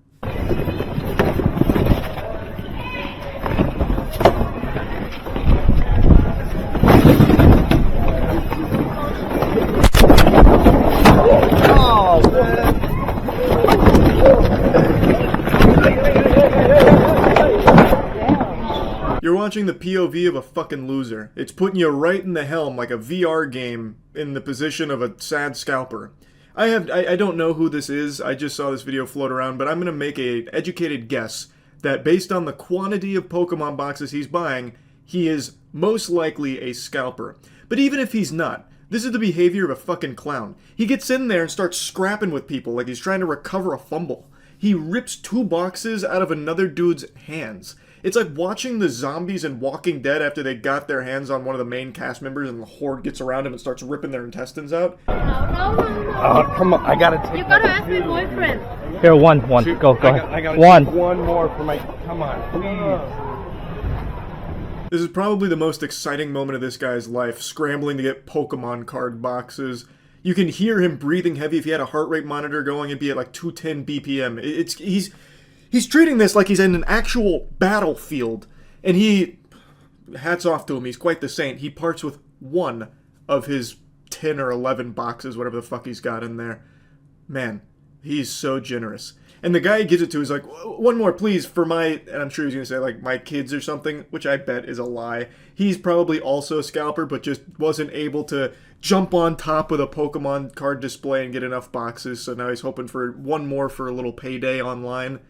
You're watching the POV of a fucking loser. It's putting you right in the helm like a VR game in the position of a sad scalper. I don't know who this is, I just saw this video float around, but I'm gonna make an educated guess that based on the quantity of Pokemon boxes he's buying, he is most likely a scalper. But even if he's not, this is the behavior of a fucking clown. He gets in there and starts scrapping with people like he's trying to recover a fumble. He rips 2 boxes out of another dude's hands. It's like watching the zombies in Walking Dead after they got their hands on one of the main cast members and the horde gets around him and starts ripping their intestines out. No. Oh, come on. I gotta take. You gotta ask my boyfriend. Here, one. Go ahead. I gotta One. take one more for my. Come on, please. This is probably the most exciting moment of this guy's life, scrambling to get Pokemon card boxes. You can hear him breathing heavy. If he had a heart rate monitor going, it'd be at like 210 BPM. He's treating this like he's in an actual battlefield. And hats off to him, he's quite the saint. He parts with one of his 10 or 11 boxes, whatever the fuck he's got in there. Man, he's so generous. And the guy he gives it to is like, one more please for my, and I'm sure he's going to say like my kids or something, which I bet is a lie. He's probably also a scalper, but just wasn't able to jump on top of the Pokemon card display and get enough boxes, so now he's hoping for one more for a little payday online.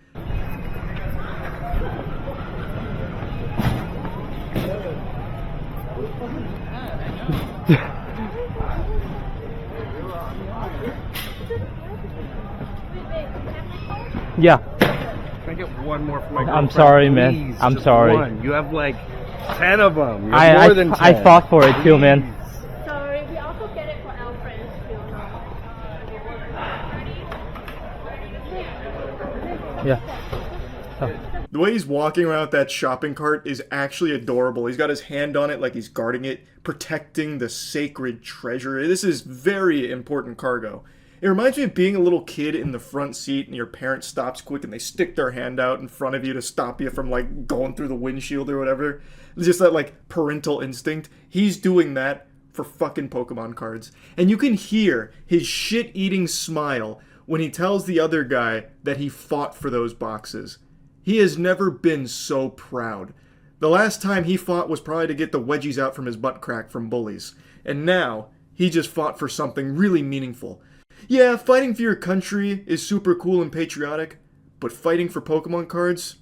Yeah. Can I get one more for my girlfriend? I'm sorry, man. Please, I'm just sorry. One. You have like 10 of them. You have more than 10. I fought for it too, man. Sorry, we also get it for our friends too. Yeah. Oh. The way he's walking around with that shopping cart is actually adorable. He's got his hand on it like he's guarding it, protecting the sacred treasure. This is very important cargo. It reminds me of being a little kid in the front seat and your parent stops quick and they stick their hand out in front of you to stop you from like going through the windshield or whatever. It's just that like parental instinct. He's doing that for fucking Pokemon cards. And you can hear his shit-eating smile when he tells the other guy that he fought for those boxes. He has never been so proud. The last time he fought was probably to get the wedgies out from his butt crack from bullies. And now, he just fought for something really meaningful. Yeah, fighting for your country is super cool and patriotic, but fighting for Pokemon cards?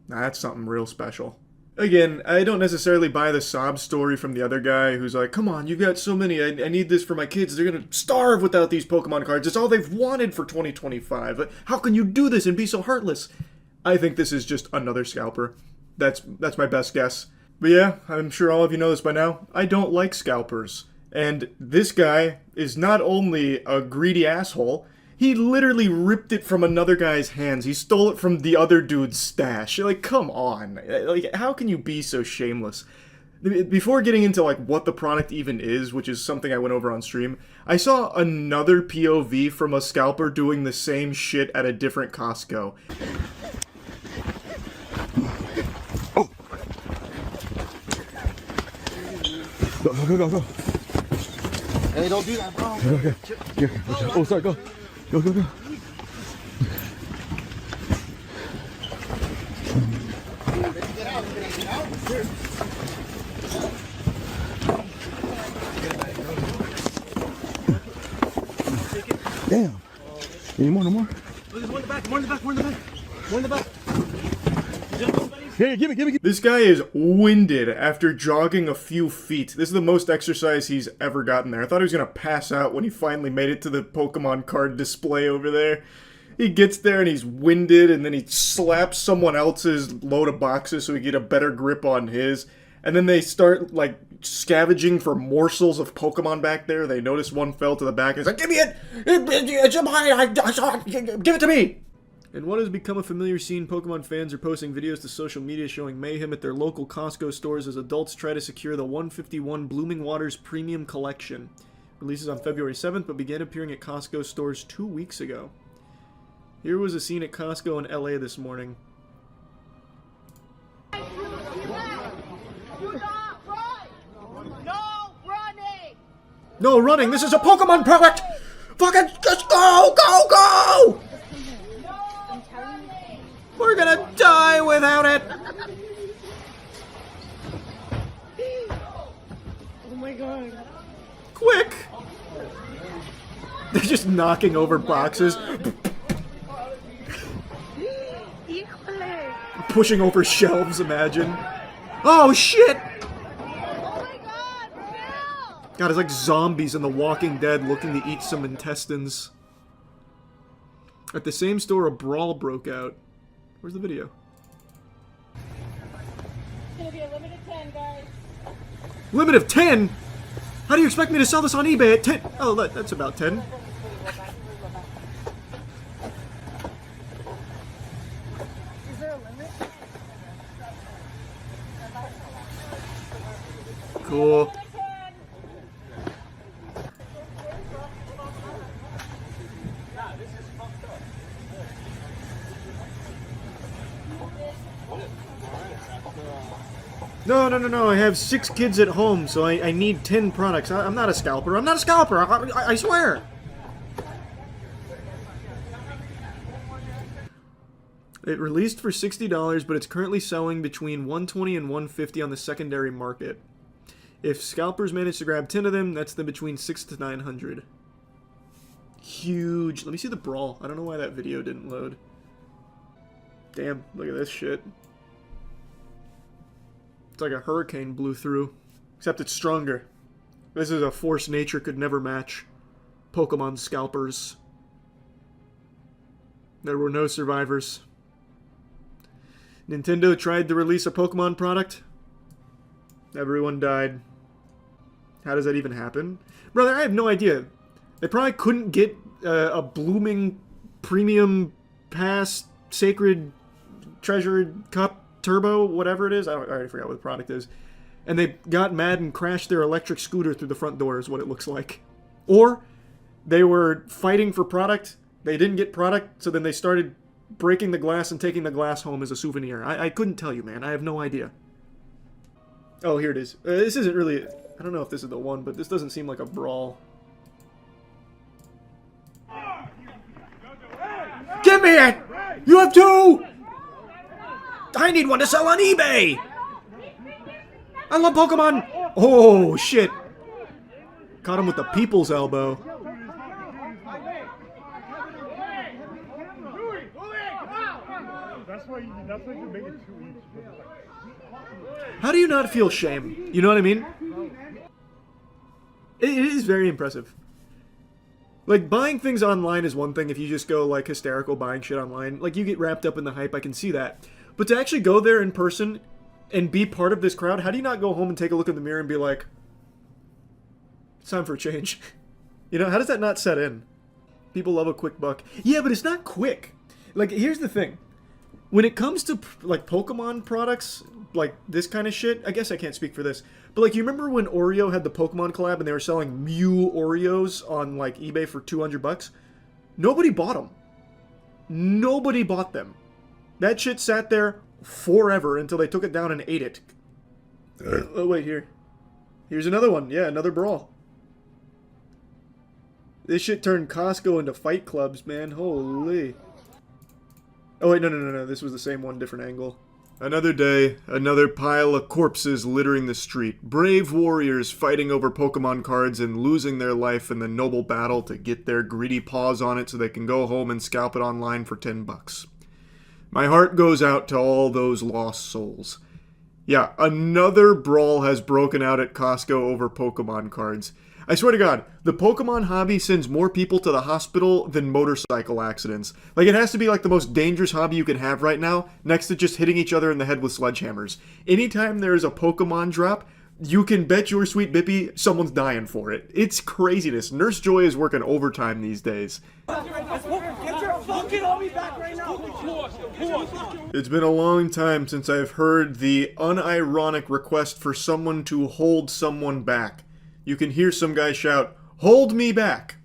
Nah, that's something real special. Again, I don't necessarily buy the sob story from the other guy who's like, come on, you've got so many, I need this for my kids, they're gonna starve without these Pokemon cards, it's all they've wanted for 2025, how can you do this and be so heartless? I think this is just another scalper. That's my best guess. But yeah, I'm sure all of you know this by now, I don't like scalpers. And this guy is not only a greedy asshole, he literally ripped it from another guy's hands. He stole it from the other dude's stash. Like, come on. Like, how can you be so shameless? Before getting into, like, what the product even is, which is something I went over on stream, I saw another POV from a scalper doing the same shit at a different Costco. Oh. Go. Hey, don't do that, bro. Okay. Here. Oh, sorry, go. Go. Damn. Any more? No more? There's one in the back. One in the back. One in the back. One in the back. Here, give me. This guy is winded after jogging a few feet. This is the most exercise he's ever gotten there. I thought he was going to pass out when he finally made it to the Pokemon card display over there. He gets there and he's winded, and then he slaps someone else's load of boxes so he can get a better grip on his. And then they start, like, scavenging for morsels of Pokemon back there. They notice one fell to the back and he's like, give me it! It's mine! Give it to me! And what has become a familiar scene, Pokemon fans are posting videos to social media showing mayhem at their local Costco stores as adults try to secure the 151 Blooming Waters Premium Collection. Releases on February 7th, but began appearing at Costco stores 2 weeks ago. Here was a scene at Costco in LA this morning. No running! This is a Pokemon product! Fucking just go! Go! Go! We're gonna die without it! Oh my god. Quick! They're just knocking over boxes. Pushing over shelves, imagine. Oh shit! God, it's like zombies in The Walking Dead looking to eat some intestines. At the same store, a brawl broke out. Where's the video? It's gonna be a limit of 10, guys. Limit of 10? How do you expect me to sell this on eBay at 10? Oh, that's about 10. Is there a limit? Cool. No, I have 6 kids at home, so I need 10 products. I'm not a scalper. I'm not a scalper! I swear! It released for $60, but it's currently selling between $120 and $150 on the secondary market. If scalpers manage to grab 10 of them, that's then between $600 to $900. Huge. Let me see the brawl. I don't know why that video didn't load. Damn, look at this shit. It's like a hurricane blew through, except it's stronger. This is a force nature could never match. Pokemon Scalpers. There were no survivors. Nintendo tried to release a Pokemon product. Everyone died. How does that even happen? Brother, I have no idea. They probably couldn't get a blooming premium pass sacred treasure cup turbo, whatever it is. I already forgot what the product is. And they got mad and crashed their electric scooter through the front door is what it looks like. Or they were fighting for product. They didn't get product, so then they started breaking the glass and taking the glass home as a souvenir. I couldn't tell you, man. I have no idea. Oh, here it is. This isn't really... I don't know if this is the one, but this doesn't seem like a brawl. Give me it! You have 2! I need one to sell on eBay! I love Pokemon! Oh, shit. Caught him with the people's elbow. How do you not feel shame? You know what I mean? It is very impressive. Like, buying things online is one thing if you just go, like, hysterical buying shit online. Like, you get wrapped up in the hype, I can see that. But to actually go there in person and be part of this crowd, how do you not go home and take a look in the mirror and be like, it's time for a change? You know, how does that not set in? People love a quick buck. Yeah, but it's not quick. Like, here's the thing. When it comes to, like, Pokemon products, like, this kind of shit, I guess I can't speak for this, but, like, you remember when Oreo had the Pokemon collab and they were selling Mew Oreos on, like, eBay for $200? Nobody bought them. Nobody bought them. That shit sat there forever until they took it down and ate it. Oh, wait, here. Here's another one. Yeah, another brawl. This shit turned Costco into fight clubs, man. Holy. Oh, wait, no. This was the same one, different angle. Another day, another pile of corpses littering the street. Brave warriors fighting over Pokemon cards and losing their life in the noble battle to get their greedy paws on it so they can go home and scalp it online for $10. My heart goes out to all those lost souls. Yeah, another brawl has broken out at Costco over Pokemon cards. I swear to God, the Pokemon hobby sends more people to the hospital than motorcycle accidents. Like, it has to be like the most dangerous hobby you can have right now, next to just hitting each other in the head with sledgehammers. Anytime there is a Pokemon drop, you can bet your sweet Bippy someone's dying for it. It's craziness. Nurse Joy is working overtime these days. Get your fucking homie back right now. It's been a long time since I've heard the unironic request for someone to hold someone back. You can hear some guy shout, "Hold me back!"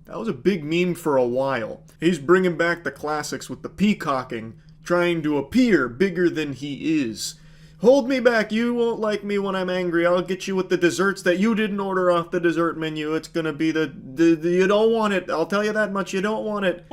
That was a big meme for a while. He's bringing back the classics with the peacocking, trying to appear bigger than he is. Hold me back, you won't like me when I'm angry. I'll get you with the desserts that you didn't order off the dessert menu. It's gonna be the you don't want it. I'll tell you that much, you don't want it.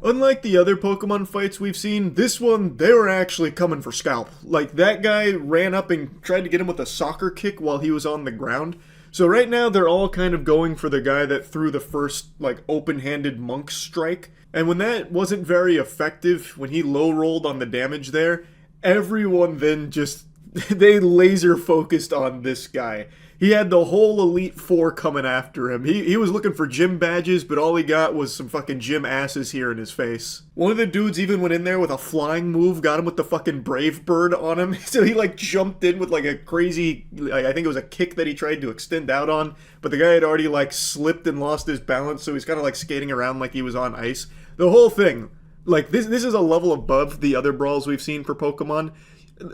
Unlike the other Pokemon fights we've seen, this one, they were actually coming for Scalp. Like, that guy ran up and tried to get him with a soccer kick while he was on the ground. So right now, they're all kind of going for the guy that threw the first, like, open-handed monk strike. And when that wasn't very effective, when he low-rolled on the damage there, everyone then just, they laser focused on this guy. He had the whole Elite Four coming after him. He was looking for gym badges, but all he got was some fucking gym asses here in his face. One of the dudes even went in there with a flying move, got him with the fucking Brave Bird on him. So he like jumped in with like a crazy, I think it was a kick that he tried to extend out on, but the guy had already like slipped and lost his balance, so he's kind of like skating around like he was on ice. The whole thing, like this is a level above the other brawls we've seen for Pokemon.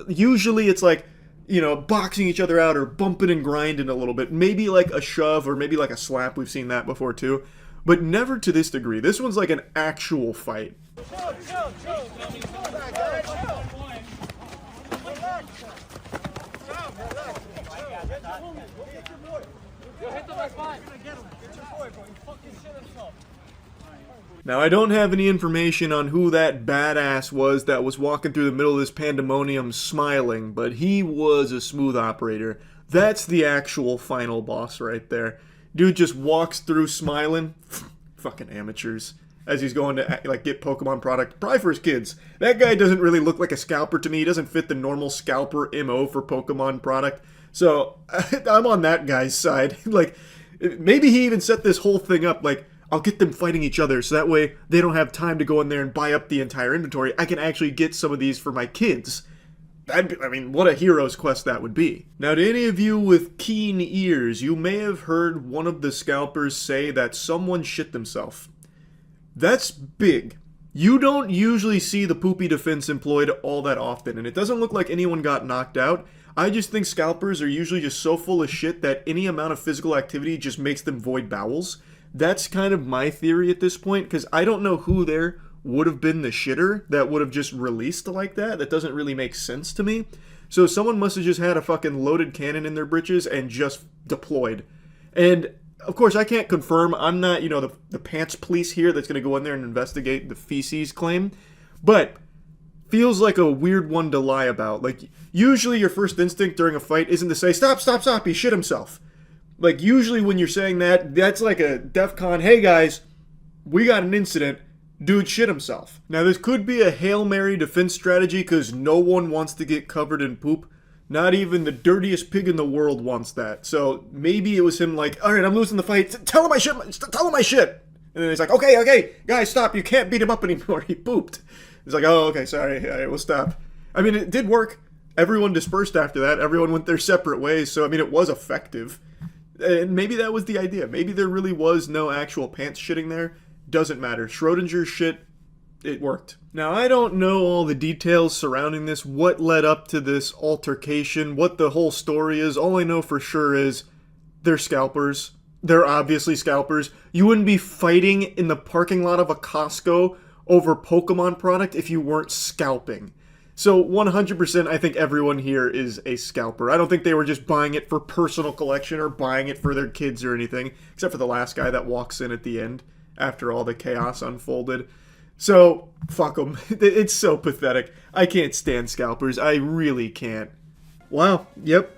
Usually it's like, you know, boxing each other out or bumping and grinding a little bit. Maybe like a shove or maybe like a slap. We've seen that before too. But never to this degree. This one's like an actual fight. Now, I don't have any information on who that badass was that was walking through the middle of this pandemonium smiling, but he was a smooth operator. That's the actual final boss right there. Dude just walks through smiling. Fucking amateurs. As he's going to like get Pokemon product, probably for his kids. That guy doesn't really look like a scalper to me. He doesn't fit the normal scalper MO for Pokemon product. So, I'm on that guy's side. Like, maybe he even set this whole thing up like, I'll get them fighting each other so that way they don't have time to go in there and buy up the entire inventory. I can actually get some of these for my kids. I mean, what a hero's quest that would be. Now, to any of you with keen ears, you may have heard one of the scalpers say that someone shit themselves. That's big. You don't usually see the poopy defense employed all that often, and it doesn't look like anyone got knocked out. I just think scalpers are usually just so full of shit that any amount of physical activity just makes them void bowels. That's kind of my theory at this point, because I don't know who there would have been the shitter that would have just released like that. That doesn't really make sense to me. So someone must have just had a fucking loaded cannon in their britches and just deployed. And, of course, I can't confirm. I'm not, you know, the pants police here that's going to go in there and investigate the feces claim. But feels like a weird one to lie about. Like, usually your first instinct during a fight isn't to say, stop, stop, stop, he shit himself. Like, usually when you're saying that, that's like a DEFCON, hey guys, we got an incident, dude shit himself. Now, this could be a Hail Mary defense strategy because no one wants to get covered in poop. Not even the dirtiest pig in the world wants that. So, maybe it was him like, alright, I'm losing the fight, tell him I shit! And then he's like, okay, guys, stop, you can't beat him up anymore, he pooped. He's like, oh, okay, sorry, alright, we'll stop. I mean, it did work. Everyone dispersed after that, everyone went their separate ways, so, I mean, it was effective. And maybe that was the idea. Maybe there really was no actual pants shitting there. Doesn't matter. Schrodinger's shit, it worked. Now, I don't know all the details surrounding this, what led up to this altercation, what the whole story is. All I know for sure is they're scalpers. They're obviously scalpers. You wouldn't be fighting in the parking lot of a Costco over Pokemon product if you weren't scalping. So 100% I think everyone here is a scalper. I don't think they were just buying it for personal collection or buying it for their kids or anything, except for the last guy that walks in at the end after all the chaos unfolded. So, fuck them. It's so pathetic. I can't stand scalpers. I really can't. Wow, yep.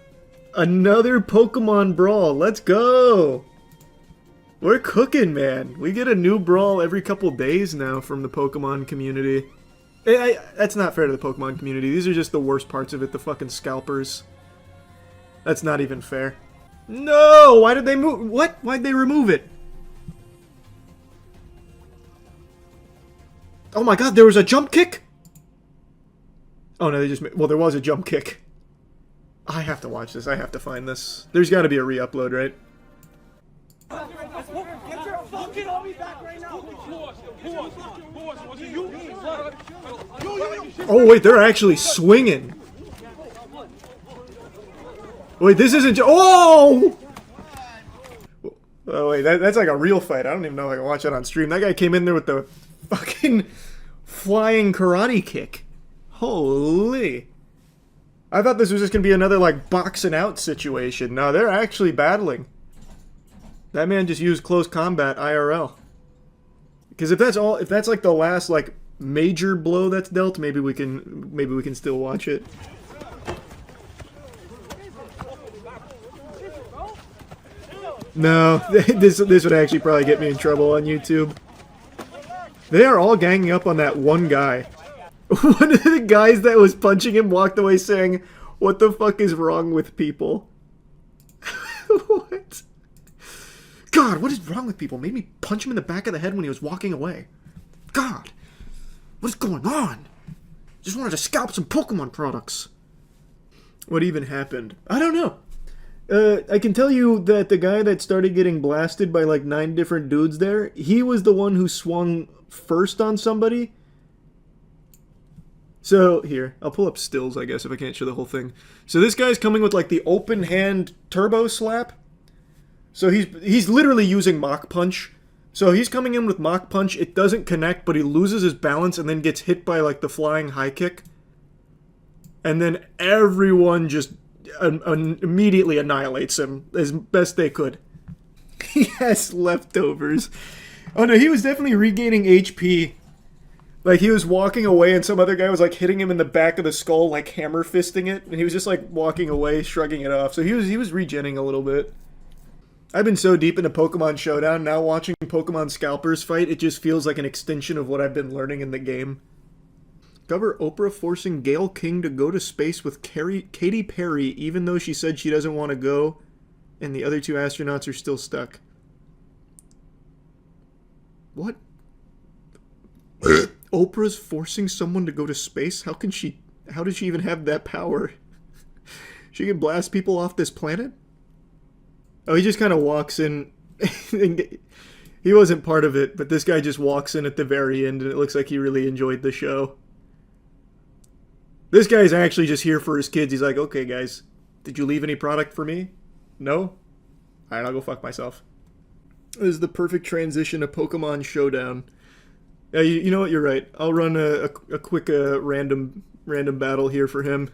Another Pokemon Brawl. Let's go! We're cooking, man. We get a new brawl every couple days now from the Pokemon community. That's not fair to the Pokemon community. These are just the worst parts of it, the fucking scalpers. That's not even fair. No! Why did they move? What? Why'd they remove it? Oh my god, there was a jump kick? Oh no, they just... Well, there was a jump kick. I have to watch this. I have to find this. There's got to be a re-upload, right? Get your fucking army back right now! Oh wait, they're actually swinging. Wait, this isn't. Oh! Oh wait, that's like a real fight. I don't even know if I can watch that on stream. That guy came in there with the fucking flying karate kick. Holy! I thought this was just gonna be another like boxing out situation. No, they're actually battling. That man just used close combat IRL. Because if that's like the last like major blow that's dealt, maybe we can still watch it. No, this would actually probably get me in trouble on YouTube. They are all ganging up on that one guy. One of the guys that was punching him walked away saying, "What the fuck is wrong with people?" What? God, what is wrong with people? Made me punch him in the back of the head when he was walking away. God, what is going on? Just wanted to scalp some Pokemon products. What even happened? I don't know. I can tell you that the guy that started getting blasted by like 9 different dudes there, he was the one who swung first on somebody. So, here, I'll pull up stills, I guess, if I can't show the whole thing. So this guy's coming with like the open hand turbo slap. So he's literally using Mach Punch. So he's coming in with Mach Punch, it doesn't connect, but he loses his balance and then gets hit by like the flying high kick. And then everyone just immediately annihilates him as best they could. He has leftovers. Oh no, he was definitely regaining HP. Like he was walking away and some other guy was like hitting him in the back of the skull, like hammer fisting it. And he was just like walking away, shrugging it off. So he was regenning a little bit. I've been so deep into Pokemon Showdown, now watching Pokemon Scalpers fight, it just feels like an extension of what I've been learning in the game. Cover Oprah forcing Gail King to go to space with Katy Perry, even though she said she doesn't want to go, and the other 2 astronauts are still stuck. What? Oprah's forcing someone to go to space? How did she even have that power? She can blast people off this planet? Oh, he just kind of walks in. He wasn't part of it, but this guy just walks in at the very end, and it looks like he really enjoyed the show. This guy's actually just here for his kids. He's like, okay, guys, did you leave any product for me? No? Alright, I'll go fuck myself. This is the perfect transition to Pokemon Showdown. You know what, you're right. I'll run a quick random battle here for him.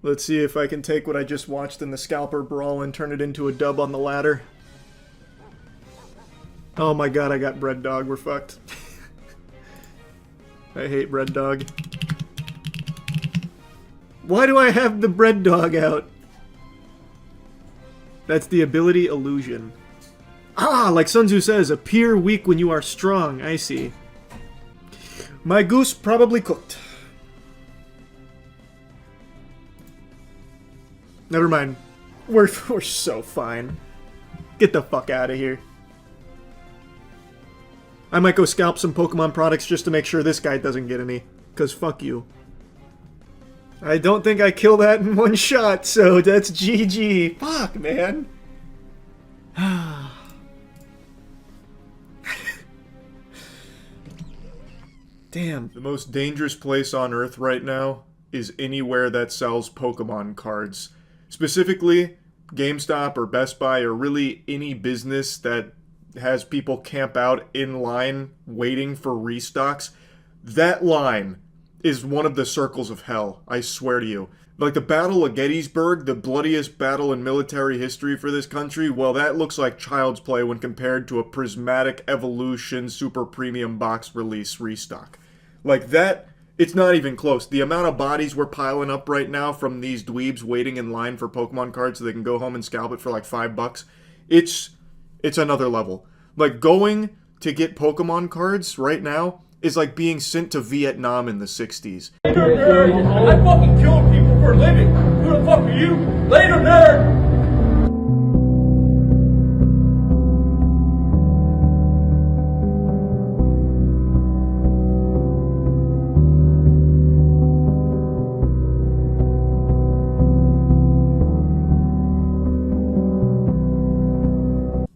Let's see if I can take what I just watched in the Scalper Brawl and turn it into a dub on the ladder. Oh my god, I got Bread Dog. We're fucked. I hate Bread Dog. Why do I have the Bread Dog out? That's the ability Illusion. Ah, like Sun Tzu says, appear weak when you are strong. I see. My goose probably cooked. Never mind. We're so fine. Get the fuck out of here. I might go scalp some Pokemon products just to make sure this guy doesn't get any. Because fuck you. I don't think I kill that in one shot, so that's GG. Fuck, man. Damn. The most dangerous place on Earth right now is anywhere that sells Pokemon cards. Specifically, GameStop or Best Buy or really any business that has people camp out in line waiting for restocks. That line is one of the circles of hell, I swear to you. Like the Battle of Gettysburg, the bloodiest battle in military history for this country, well, that looks like child's play when compared to a Prismatic Evolution Super Premium Box Release restock. Like that, it's not even close. The amount of bodies we're piling up right now from these dweebs waiting in line for Pokemon cards so they can go home and scalp it for like $5, it's another level. Like going to get Pokemon cards right now is like being sent to Vietnam in the 60s. Later, nerd! I fucking kill people for a living! Who the fuck are you? Later, nerd!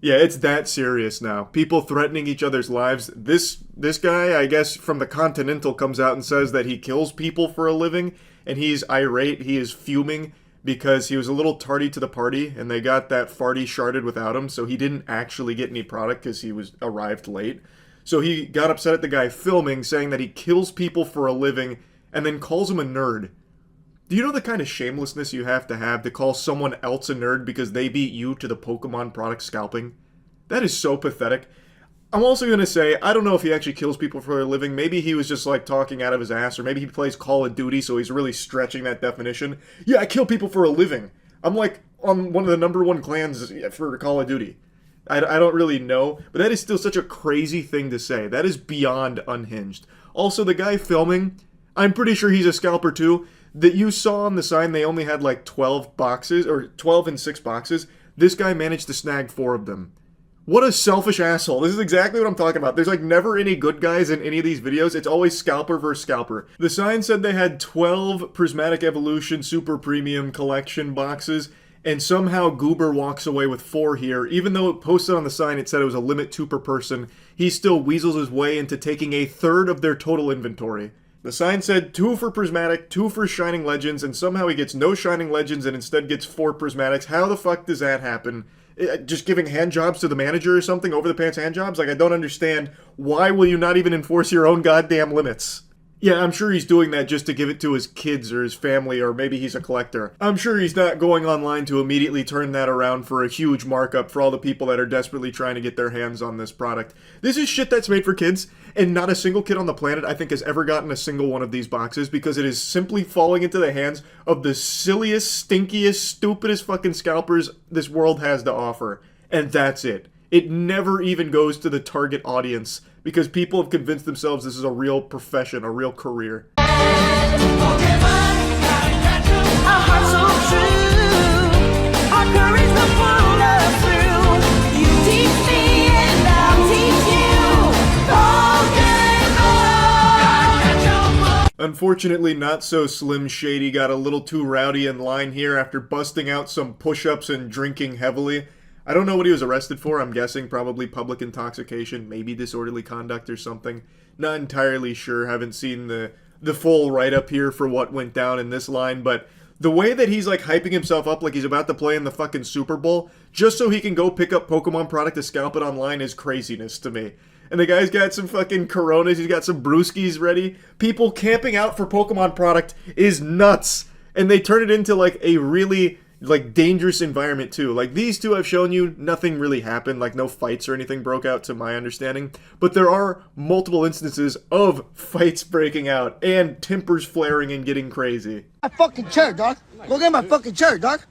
Yeah, it's that serious now. People threatening each other's lives. This guy, I guess, from the Continental comes out and says that he kills people for a living, and he's irate. He is fuming because he was a little tardy to the party, and they got that farty sharded without him, so he didn't actually get any product because he arrived late. So he got upset at the guy filming, saying that he kills people for a living, and then calls him a nerd. Do you know the kind of shamelessness you have to call someone else a nerd because they beat you to the Pokemon product scalping? That is so pathetic. I'm also going to say, I don't know if he actually kills people for a living. Maybe he was just like talking out of his ass, or maybe he plays Call of Duty, so he's really stretching that definition. Yeah, I kill people for a living. I'm like on one of the #1 clans for Call of Duty. I don't really know, but that is still such a crazy thing to say. That is beyond unhinged. Also, the guy filming, I'm pretty sure he's a scalper too. That you saw on the sign they only had like 12 boxes, or 12 and 6 boxes. This guy managed to snag 4 of them. What a selfish asshole. This is exactly what I'm talking about. There's like never any good guys in any of these videos. It's always scalper versus scalper. The sign said they had 12 Prismatic Evolution Super Premium Collection boxes, and somehow Goober walks away with 4 here. Even though it posted on the sign it said it was a limit 2 per person, he still weasels his way into taking a third of their total inventory. The sign said 2 for Prismatic, 2 for Shining Legends, and somehow he gets no Shining Legends and instead gets 4 Prismatics. How the fuck does that happen? Just giving hand jobs to the manager or something? Over the pants hand jobs? Like, I don't understand. Why will you not even enforce your own goddamn limits? Yeah, I'm sure he's doing that just to give it to his kids or his family, or maybe he's a collector. I'm sure he's not going online to immediately turn that around for a huge markup for all the people that are desperately trying to get their hands on this product. This is shit that's made for kids, and not a single kid on the planet, I think, has ever gotten a single one of these boxes because it is simply falling into the hands of the silliest, stinkiest, stupidest fucking scalpers this world has to offer. And that's it. It never even goes to the target audience because people have convinced themselves this is a real profession, a real career. Unfortunately, not so Slim Shady got a little too rowdy in line here after busting out some push-ups and drinking heavily. I don't know what he was arrested for. I'm guessing probably public intoxication, maybe disorderly conduct or something. Not entirely sure. Haven't seen the full write-up here for what went down in this line, but the way that he's like hyping himself up like he's about to play in the fucking Super Bowl just so he can go pick up Pokemon product to scalp it online is craziness to me. And the guy's got some fucking Coronas, he's got some brewskis ready. People camping out for Pokemon product is nuts. And they turn it into like a really like dangerous environment too. Like these two I've shown you, nothing really happened, like no fights or anything broke out to my understanding, but there are multiple instances of fights breaking out and tempers flaring and getting crazy. My fucking chair, dog. Go get my fucking chair, dog.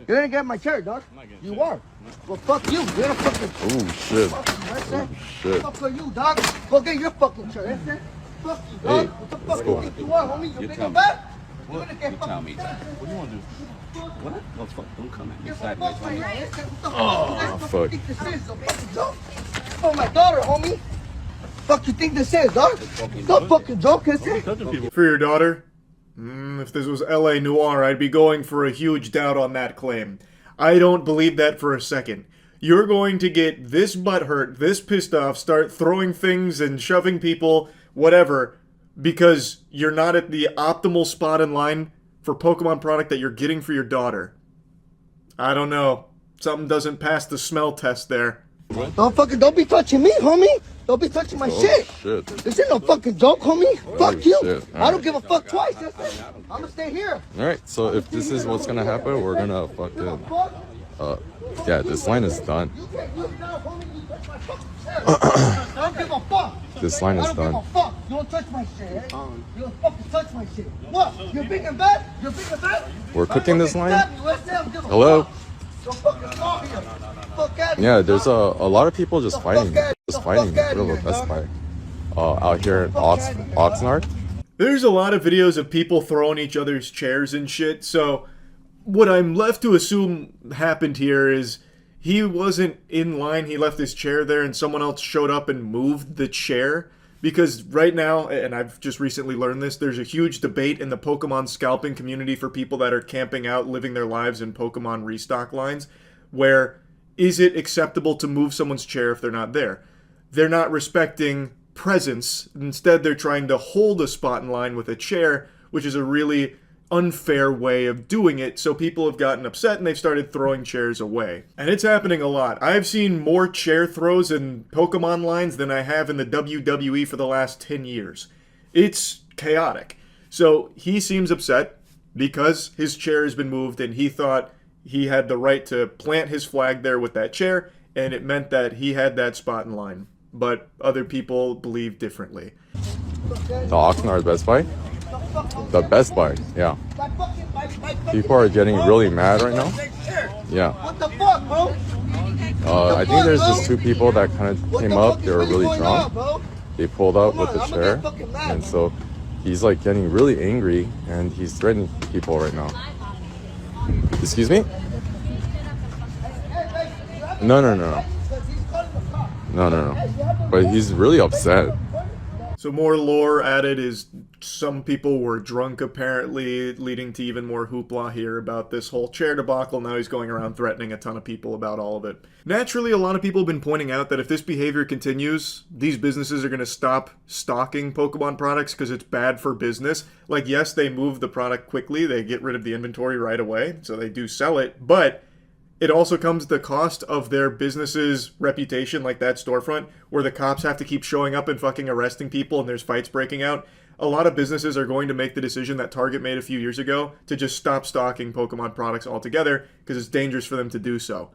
You're gonna get my chair, dog. You are. Well, fuck you. You're gonna fucking. Oh shit. Oh shit. Fuck are you, dog? Go get your fucking chair. That's it. Fuck you, dog. What the fuck you think you are, homie? You think I'm bad? You're gonna get fucking me. What do you want to do? What? Oh, fuck. Don't come at me sideways. Oh, fuck. Oh, my daughter, homie. Fuck you think this is, dog? Don't fucking joke, is it? For your daughter? If this was LA Noire, I'd be going for a huge doubt on that claim. I don't believe that for a second. You're going to get this butthurt, this pissed off, start throwing things and shoving people, whatever, because you're not at the optimal spot in line for Pokemon product that you're getting for your daughter. I don't know. Something doesn't pass the smell test there. Don't be touching me, homie. Don't be touching my Oh, shit. shit. This ain't no fucking joke, homie. Fuck you. shit. I don't give a fuck twice. I'm gonna stay here. Alright, so if this is what's gonna happen, we're gonna fucking... yeah, this line is done. This line is done. Fuck. You don't touch my shit. Eh? You don't fucking touch my shit. What? You're big and bad? You're big and bad? We're cooking this line? Hello? Yeah, there's a lot of people just fighting in the middle of Best Buy out here in Oxnard. There's a lot of videos of people throwing each other's chairs and shit, so what I'm left to assume happened here is he wasn't in line, he left his chair there and someone else showed up and moved the chair. Because right now, and I've just recently learned this, there's a huge debate in the Pokemon scalping community for people that are camping out, living their lives in Pokemon restock lines, where is it acceptable to move someone's chair if they're not there? They're not respecting presence. Instead, they're trying to hold a spot in line with a chair, which is a really unfair way of doing it, so people have gotten upset and they've started throwing chairs away. And it's happening a lot. I've seen more chair throws in Pokemon lines than I have in the WWE for the last 10 years. It's chaotic. So he seems upset because his chair has been moved and he thought he had the right to plant his flag there with that chair, and it meant that he had that spot in line. But other people believe differently. The Oxnard Best Buy? The Best Buy, yeah. People are getting really mad right now. Yeah. What the fuck, bro? I think there's just two people that kind of came up. They were really drunk. They pulled up with the chair, and so he's like getting really angry, and he's threatening people right now. Excuse me? No. But he's really upset. So more lore added is some people were drunk apparently, leading to even more hoopla here about this whole chair debacle. Now he's going around threatening a ton of people about all of it. Naturally, a lot of people have been pointing out that if this behavior continues, these businesses are going to stop stocking Pokemon products because it's bad for business. Like, yes, they move the product quickly, they get rid of the inventory right away, so they do sell it, but it also comes at the cost of their business's reputation, like that storefront, where the cops have to keep showing up and fucking arresting people and there's fights breaking out. A lot of businesses are going to make the decision that Target made a few years ago to just stop stocking Pokemon products altogether because it's dangerous for them to do so.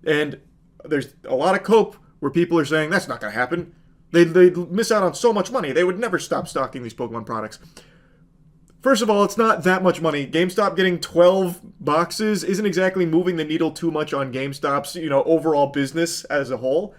And there's a lot of cope where people are saying, that's not going to happen. They'd miss out on so much money. They would never stop stocking these Pokemon products. First of all, it's not that much money. GameStop getting 12 boxes isn't exactly moving the needle too much on GameStop's, overall business as a whole.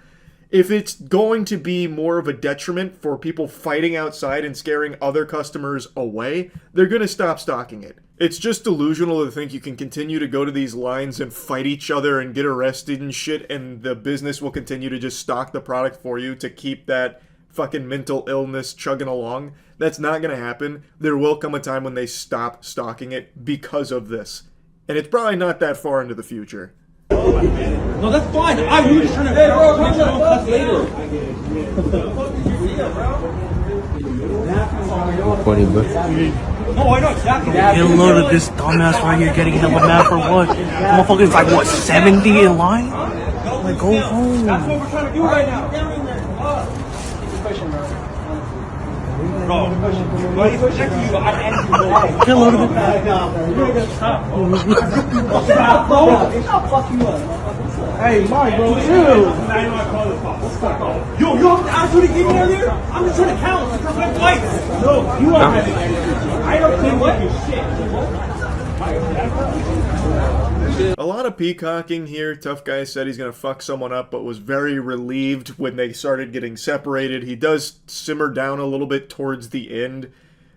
If it's going to be more of a detriment for people fighting outside and scaring other customers away, they're going to stop stocking it. It's just delusional to think you can continue to go to these lines and fight each other and get arrested and shit, and the business will continue to just stock the product for you to keep that fucking mental illness chugging along. That's not going to happen. There will come a time when they stop stocking it because of this. And it's probably not that far into the future. No, that's fine. We were just trying to figure out what we'll cuss later. Funny, but No, I know exactly. get a load of this dumbass right here getting hella mad for what? Motherfucker's like, what, 70 in line? Like, go home. That's what we're trying to do right now. Bro, when he's protecting you, I answer you. Get a load of it. You're gonna stop. Stop, bro. I'll fuck you up. Hey, Mike, bro, chill. Now you know I call this pop. Let's go. Yo, you have the attitude to keep me earlier? I'm just trying to count. You're playing fights. No, you are. I don't play what you shit. A lot of peacocking here. Tough Guy said he's going to fuck someone up, but was very relieved when they started getting separated. He does simmer down a little bit towards the end,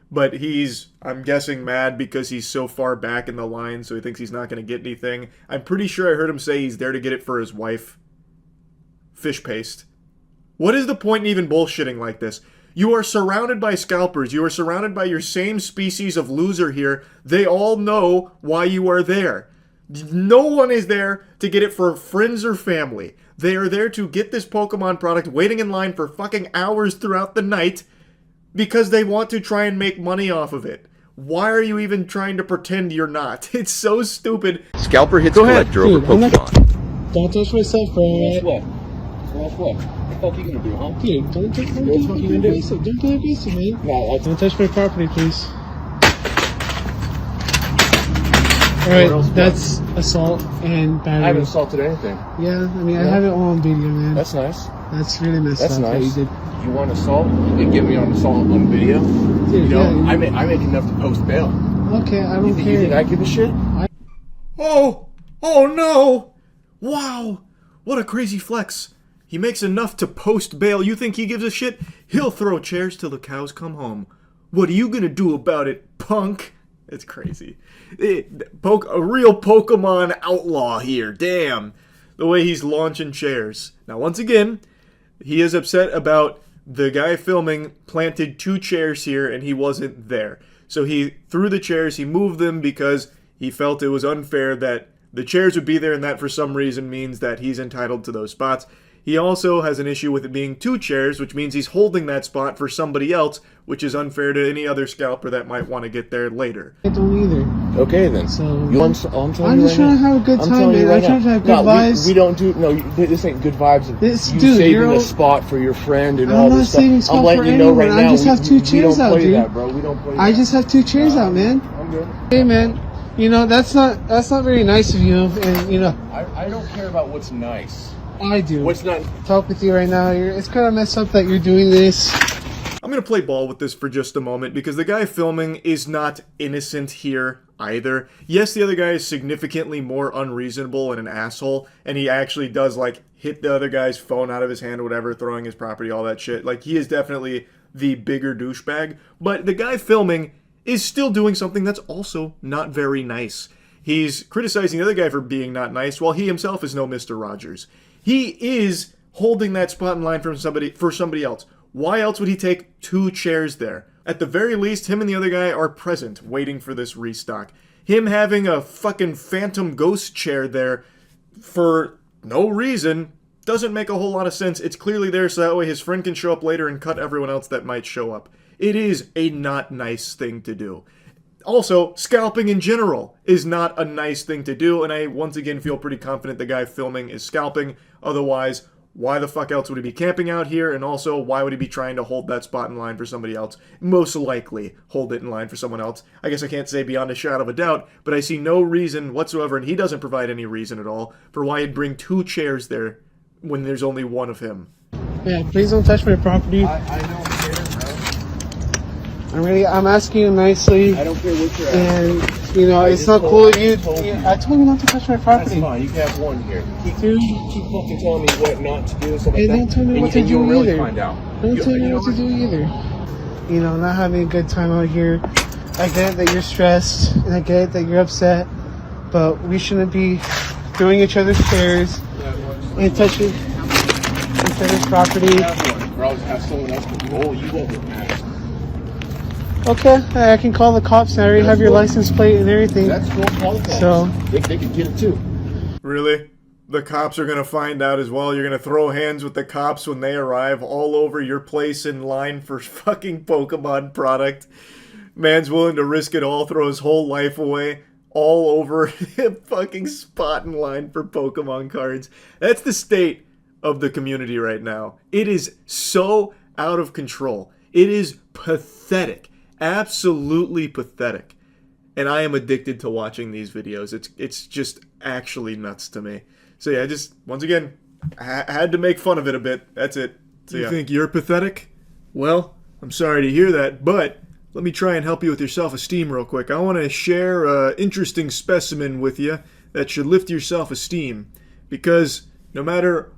but he's, I'm guessing, mad because he's so far back in the line, so he thinks he's not going to get anything. I'm pretty sure I heard him say he's there to get it for his wife. Fish paste. What is the point in even bullshitting like this? You are surrounded by scalpers. You are surrounded by your same species of loser here. They all know why you are there. No one is there to get it for friends or family. They are there to get this Pokemon product, waiting in line for fucking hours throughout the night because they want to try and make money off of it. Why are you even trying to pretend you're not? It's so stupid. Scalper hits collector over Pokemon. Don't touch myself, bro. Guess what? What the fuck you gonna do, huh? Dude, don't get aggressive. Don't get aggressive, man. No, Don't touch my property, please. Alright, that's assault and battery. I haven't assaulted anything. Yeah, I mean, I have it all on video, man. That's nice. That's really messed That's up. nice. What you did. You want assault? You can get me on assault on video. Dude, You know, yeah, I make enough to post bail. Okay, I don't You care. think I give a shit? Oh no! Wow, what a crazy flex. He makes enough to post bail. You think he gives a shit? He'll throw chairs till the cows come home. What are you gonna do about it, punk? It's crazy. A real Pokemon outlaw here. Damn. The way he's launching chairs. Now, once again, he is upset about the guy filming planted 2 chairs here and he wasn't there. So he threw the chairs, he moved them because he felt it was unfair that the chairs would be there, and that for some reason means that he's entitled to those spots. He also has an issue with it being 2 chairs, which means he's holding that spot for somebody else, which is unfair to any other scalper that might want to get there later. I don't either. Okay then. So I'm I'm just telling trying you to right have a good time, man. I'm trying to have good vibes. We don't do. No, this ain't good vibes. This, you dude, saving a spot for your friend and all I'm not this stuff. saving spot I'm letting for you know right anyone. now. I just have 2 chairs out, We don't play dude. that, bro. We don't play that. I just have 2 chairs out, man. I'm good. Hey, man. You know, that's not very nice of you, and you know. I don't care about what's nice. I do. What's not? Talk with you right now. It's kind of messed up that you're doing this. I'm going to play ball with this for just a moment because the guy filming is not innocent here either. Yes, the other guy is significantly more unreasonable and an asshole, and he actually does, like, hit the other guy's phone out of his hand or whatever, throwing his property, all that shit. Like, he is definitely the bigger douchebag, but the guy filming is still doing something that's also not very nice. He's criticizing the other guy for being not nice while he himself is no Mr. Rogers. He is holding that spot in line for somebody else. Why else would he take 2 chairs there? At the very least, him and the other guy are present, waiting for this restock. Him having a fucking phantom ghost chair there for no reason doesn't make a whole lot of sense. It's clearly there so that way his friend can show up later and cut everyone else that might show up. It is a not nice thing to do. Also, scalping in general is not a nice thing to do, and I once again feel pretty confident the guy filming is scalping. Otherwise, why the fuck else would he be camping out here? And also, why would he be trying to hold that spot in line for somebody else? Most likely hold it in line for someone else. I guess I can't say beyond a shadow of a doubt, but I see no reason whatsoever, and he doesn't provide any reason at all, for why he'd bring 2 chairs there when there's only 1 of him. Yeah, please don't touch my property. I don't care, bro. I'm asking you nicely. I don't care what you're And, you know, it's not cool that you. I told you not to touch my property. That's fine. You can have 1 here. Keep Dude. fucking telling me what not to do and stuff like Hey, that. don't tell me what to do you'll really either. find out. Don't tell me what to do either. You know, not having a good time out here. I get that you're stressed, and I get that you're upset, but we shouldn't be throwing each other's chairs and touching each other's property. Or I'll have someone else roll you over, man. Okay, I can call the cops. I already have your license plate and everything. That's cool. Call the cops. So they can get it too. Really? The cops are going to find out as well? You're going to throw hands with the cops when they arrive all over your place in line for fucking Pokemon product? Man's willing to risk it all, throw his whole life away, all over a fucking spot in line for Pokemon cards. That's the state of the community right now. It is so out of control. It is pathetic. Absolutely pathetic. And I am addicted to watching these videos. It's just actually nuts to me. So yeah, just, once again, I had to make fun of it a bit. That's it. So, you think you're pathetic? Well, I'm sorry to hear that, but let me try and help you with your self-esteem real quick. I want to share an interesting specimen with you that should lift your self-esteem. Because no matter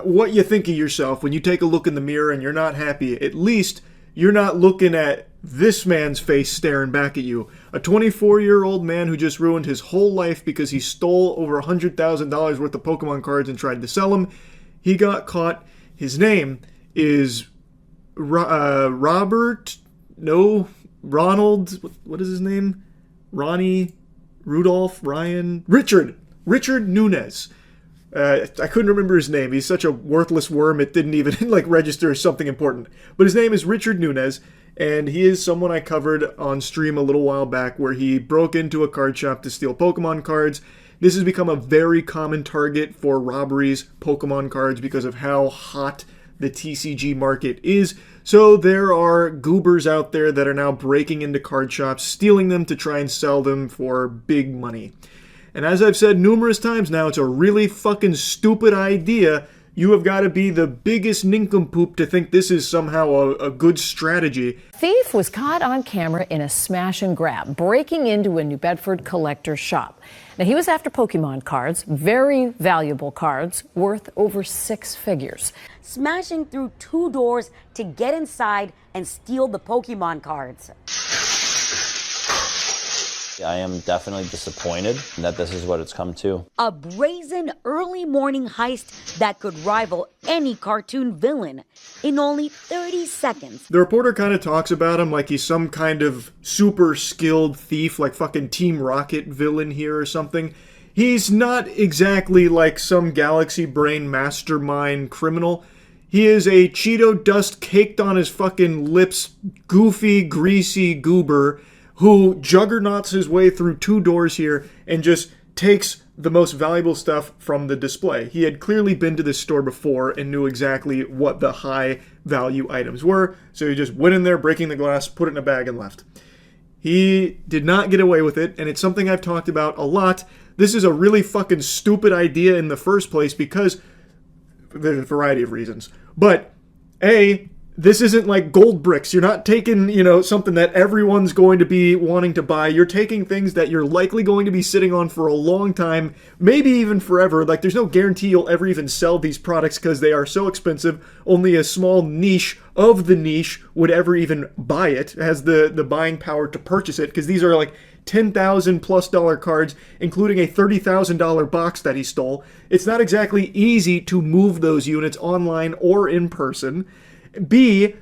what you think of yourself, when you take a look in the mirror and you're not happy, at least you're not looking at this man's face staring back at you. A 24-year-old man who just ruined his whole life because he stole over $100,000 worth of Pokemon cards and tried to sell them. He got caught. His name is Ronald. What is his name? Ronnie, Rudolph, Ryan, Richard Nunez. I couldn't remember his name. He's such a worthless worm, it didn't even register as something important. But his name is Richard Nunez, and he is someone I covered on stream a little while back where he broke into a card shop to steal Pokemon cards. This has become a very common target for robberies, Pokemon cards, because of how hot the TCG market is. So there are goobers out there that are now breaking into card shops, stealing them to try and sell them for big money. And as I've said numerous times now, it's a really fucking stupid idea. You have got to be the biggest nincompoop to think this is somehow a good strategy. Thief was caught on camera in a smash and grab, breaking into a New Bedford collector's shop. Now, he was after Pokemon cards, very valuable cards, worth over 6 figures. Smashing through 2 doors to get inside and steal the Pokemon cards. I am definitely disappointed that this is what it's come to. A brazen early morning heist that could rival any cartoon villain in only 30 seconds. The reporter kind of talks about him like he's some kind of super skilled thief, like fucking Team Rocket villain here or something. He's not exactly like some galaxy brain mastermind criminal. He is a Cheeto dust caked on his fucking lips, goofy, greasy goober who juggernauts his way through 2 doors here and just takes the most valuable stuff from the display. He had clearly been to this store before and knew exactly what the high value items were, so he just went in there, breaking the glass, put it in a bag, and left. He did not get away with it, and it's something I've talked about a lot. This is a really fucking stupid idea in the first place because there's a variety of reasons. But, A, this isn't like gold bricks. You're not taking, something that everyone's going to be wanting to buy. You're taking things that you're likely going to be sitting on for a long time, maybe even forever. Like, there's no guarantee you'll ever even sell these products because they are so expensive. Only a small niche of the niche would ever even buy it, has the buying power to purchase it, because these are like $10,000+ cards, including a $30,000 box that he stole. It's not exactly easy to move those units online or in person. B,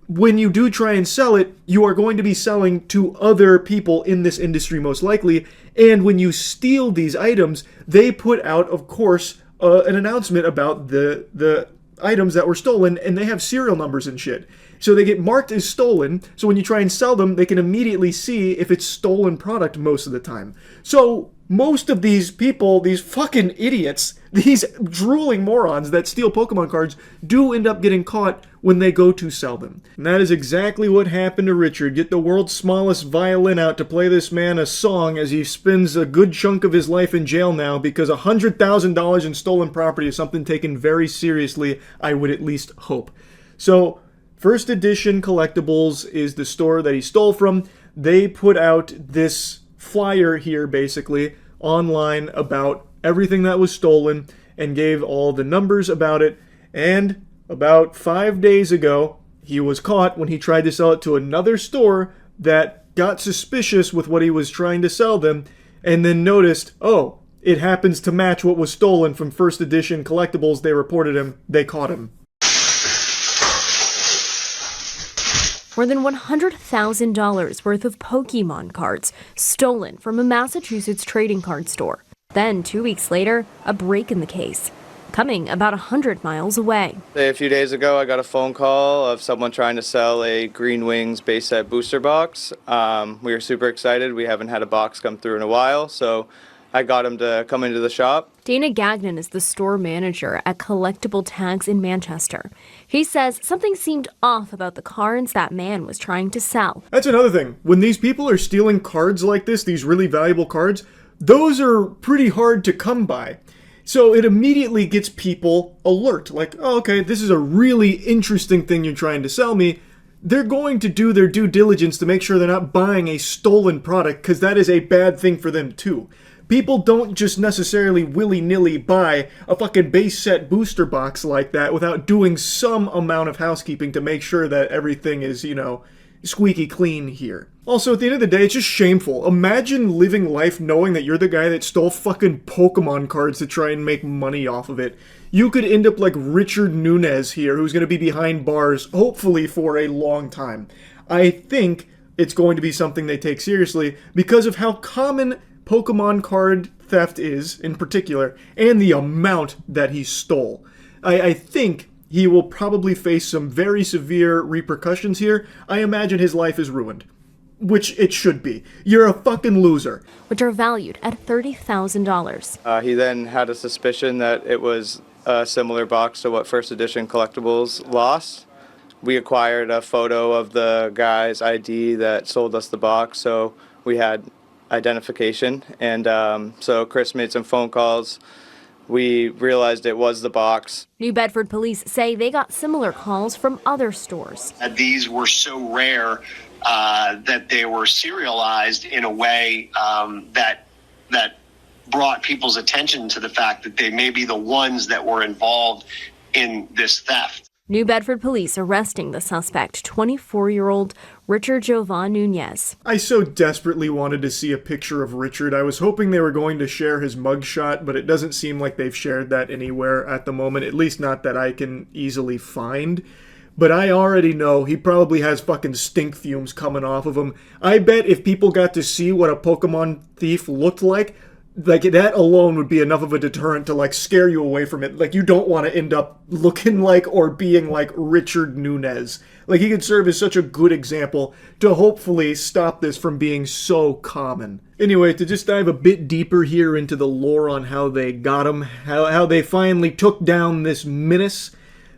when you do try and sell it, you are going to be selling to other people in this industry most likely, and when you steal these items, they put out, of course, an announcement about the items that were stolen, and they have serial numbers and shit. So they get marked as stolen, so when you try and sell them, they can immediately see if it's stolen product most of the time. So most of these people, these fucking idiots, these drooling morons that steal Pokemon cards do end up getting caught when they go to sell them. And that is exactly what happened to Richard. Get the world's smallest violin out to play this man a song as he spends a good chunk of his life in jail now because $100,000 in stolen property is something taken very seriously, I would at least hope. So, First Edition Collectibles is the store that he stole from. They put out this flyer here, basically, online about everything that was stolen and gave all the numbers about it. And about 5 days ago, he was caught when he tried to sell it to another store that got suspicious with what he was trying to sell them and then noticed, oh, it happens to match what was stolen from First Edition Collectibles. They reported him. They caught him. More than $100,000 worth of Pokemon cards stolen from a Massachusetts trading card store. Then, 2 weeks later, a break in the case, coming about 100 miles away. A few days ago, I got a phone call of someone trying to sell a Green Wings base set booster box. We were super excited. We haven't had a box come through in a while, so I got him to come into the shop. Dana Gagnon is the store manager at Collectible Tags in Manchester. He says something seemed off about the cards that man was trying to sell. That's another thing. When these people are stealing cards like this, these really valuable cards, those are pretty hard to come by. So it immediately gets people alert. Like, oh, okay, this is a really interesting thing you're trying to sell me. They're going to do their due diligence to make sure they're not buying a stolen product, because that is a bad thing for them too. People don't just necessarily willy-nilly buy a fucking base set booster box like that without doing some amount of housekeeping to make sure that everything is, squeaky clean here. Also, at the end of the day, it's just shameful. Imagine living life knowing that you're the guy that stole fucking Pokemon cards to try and make money off of it. You could end up like Richard Nunez here, who's going to be behind bars, hopefully for a long time. I think it's going to be something they take seriously because of how common Pokemon card theft is, in particular, and the amount that he stole. I think he will probably face some very severe repercussions here. I imagine his life is ruined. Which it should be. You're a fucking loser. Which are valued at $30,000. He then had a suspicion that it was a similar box to what First Edition Collectibles lost. We acquired a photo of the guy's ID that sold us the box, so we had identification. And so Chris made some phone calls. We realized it was the box. New Bedford police say they got similar calls from other stores. These were so rare that they were serialized in a way that brought people's attention to the fact that they may be the ones that were involved in this theft. New Bedford police arresting the suspect, 24-year-old Richard Jovan Nunez. I so desperately wanted to see a picture of Richard. I was hoping they were going to share his mugshot, but it doesn't seem like they've shared that anywhere at the moment, at least not that I can easily find. But I already know he probably has fucking stink fumes coming off of him. I bet if people got to see what a Pokemon thief looked like that alone would be enough of a deterrent to like scare you away from it. Like, you don't want to end up looking like or being like Richard Nunez. Like, he could serve as such a good example to hopefully stop this from being so common. Anyway, to just dive a bit deeper here into the lore on how they got him, how they finally took down this menace.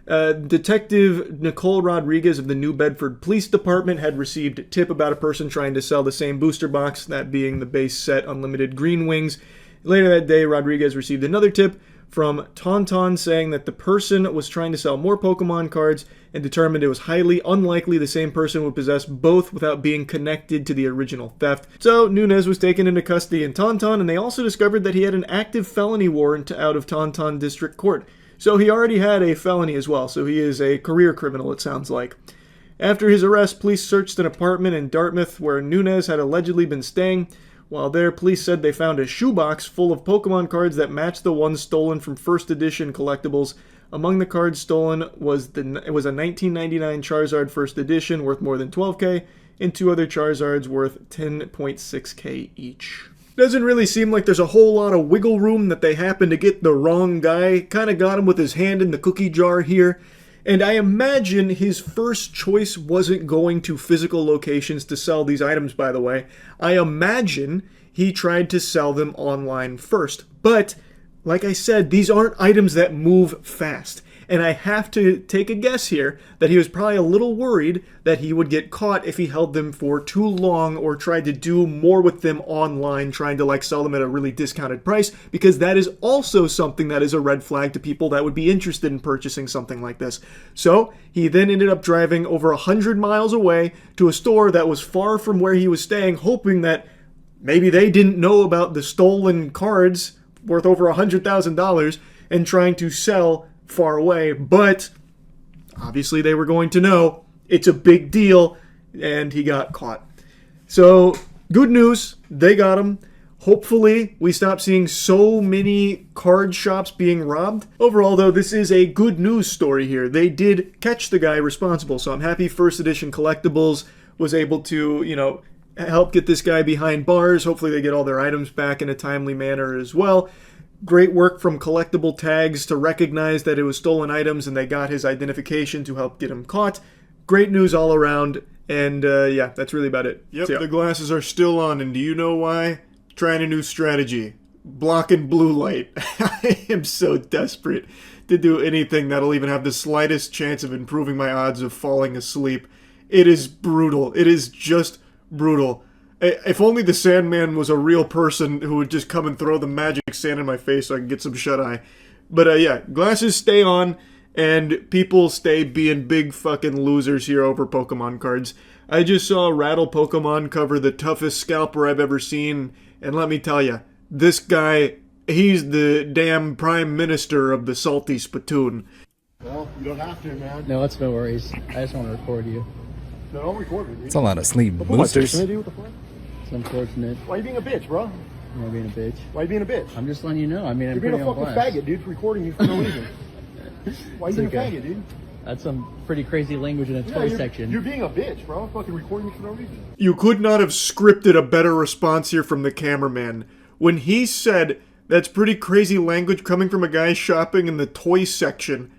Detective Nicole Rodriguez of the New Bedford Police Department had received a tip about a person trying to sell the same booster box, that being the base set Unlimited Green Wings. Later that day, Rodriguez received another tip from Tauntaun saying that the person was trying to sell more Pokemon cards and determined it was highly unlikely the same person would possess both without being connected to the original theft. So Nunez was taken into custody in Tauntaun, and they also discovered that he had an active felony warrant out of Tauntaun District Court. So he already had a felony as well, so he is a career criminal, it sounds like. After his arrest, police searched an apartment in Dartmouth where Nunez had allegedly been staying. While there, police said they found a shoebox full of Pokemon cards that matched the ones stolen from First Edition Collectibles. Among the cards stolen was a 1999 Charizard First Edition worth more than $12,000, and 2 other Charizards worth $10.6K each. Doesn't really seem like there's a whole lot of wiggle room that they happened to get the wrong guy. Kind of got him with his hand in the cookie jar here. And I imagine his first choice wasn't going to physical locations to sell these items, by the way. I imagine he tried to sell them online first. But, like I said, these aren't items that move fast. And I have to take a guess here that he was probably a little worried that he would get caught if he held them for too long or tried to do more with them online, trying to like sell them at a really discounted price, because that is also something that is a red flag to people that would be interested in purchasing something like this. So he then ended up driving over 100 miles away to a store that was far from where he was staying, hoping that maybe they didn't know about the stolen cards worth over $100,000 and trying to sell far away, but obviously they were going to know. It's a big deal, and he got caught. So, good news, they got him. Hopefully, we stop seeing so many card shops being robbed. Overall, though, this is a good news story here. They did catch the guy responsible, so I'm happy First Edition Collectibles was able to, help get this guy behind bars. Hopefully they get all their items back in a timely manner as well. Great work from Collectible Tags to recognize that it was stolen items, and they got his identification to help get him caught. Great news all around, and yeah, that's really about it. Yep, So, the glasses are still on, and do you know why? Trying a new strategy. Blocking blue light. I am so desperate to do anything that'll even have the slightest chance of improving my odds of falling asleep. It is brutal. It is just brutal. If only the Sandman was a real person who would just come and throw the magic sand in my face so I can get some shut-eye. But yeah, glasses stay on, and people stay being big fucking losers here over Pokemon cards. I just saw Rattle Pokemon cover the toughest scalper I've ever seen, and let me tell you, this guy, he's the damn prime minister of the salty spittoon. Well, you don't have to, man. No, it's no worries. I just want to record you. No, don't record me, dude. It's a lot of sleep boosters. What the fuck? It's unfortunate. Why are you being a bitch, bro? Am I being a bitch? Why are you being a bitch? I'm just letting you know. I mean, You're being a fucking faggot, dude, for recording you for no reason. Why are you being a faggot, dude? That's some pretty crazy language in a toy section. You're being a bitch, bro. Fucking recording you for no reason. You could not have scripted a better response here from the cameraman. When he said, that's pretty crazy language coming from a guy shopping in the toy section,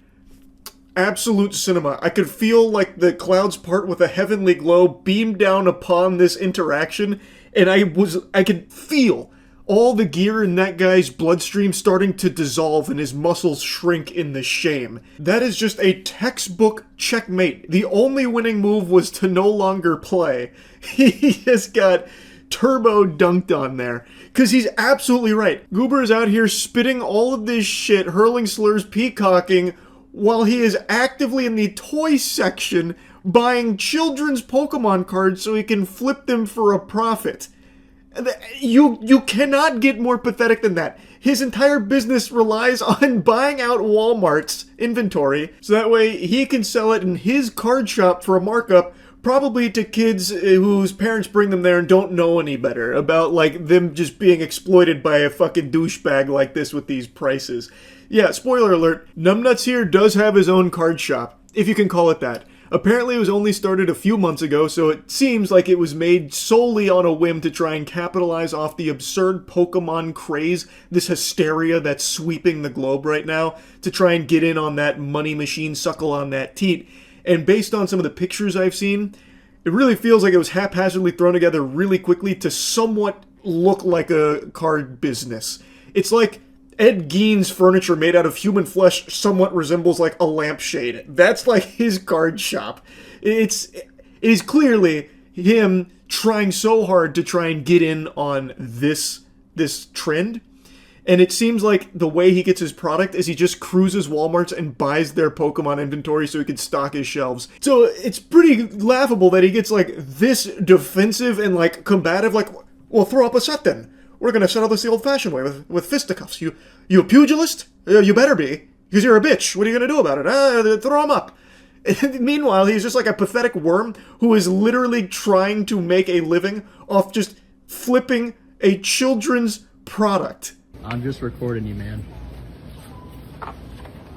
absolute cinema. I could feel like the clouds part with a heavenly glow beam down upon this interaction, and I could feel all the gear in that guy's bloodstream starting to dissolve and his muscles shrink in the shame. That is just a textbook checkmate. The only winning move was to no longer play. He just got turbo dunked on there. Because he's absolutely right. Goober is out here spitting all of this shit, hurling slurs, peacocking, while he is actively in the toy section buying children's Pokemon cards so he can flip them for a profit. You cannot get more pathetic than that. His entire business relies on buying out Walmart's inventory so that way he can sell it in his card shop for a markup, probably to kids whose parents bring them there and don't know any better about, like, them just being exploited by a fucking douchebag like this with these prices. Yeah, spoiler alert, Numbnuts here does have his own card shop, if you can call it that. Apparently it was only started a few months ago, so it seems like it was made solely on a whim to try and capitalize off the absurd Pokemon craze, this hysteria that's sweeping the globe right now, to try and get in on that money machine, suckle on that teat. And based on some of the pictures I've seen, it really feels like it was haphazardly thrown together really quickly to somewhat look like a card business. It's like Ed Gein's furniture made out of human flesh somewhat resembles like a lampshade. That's like his card shop. It is clearly him trying so hard to try and get in on this trend. And it seems like the way he gets his product is he just cruises Walmart's and buys their Pokemon inventory so he can stock his shelves. So it's pretty laughable that he gets like this defensive and like combative, like, well, throw up a set then. We're gonna settle this the old-fashioned way with fisticuffs. You a pugilist? You better be, because you're a bitch. What are you gonna do about it? Throw him up. Meanwhile, he's just like a pathetic worm who is literally trying to make a living off just flipping a children's product. I'm just recording you, man.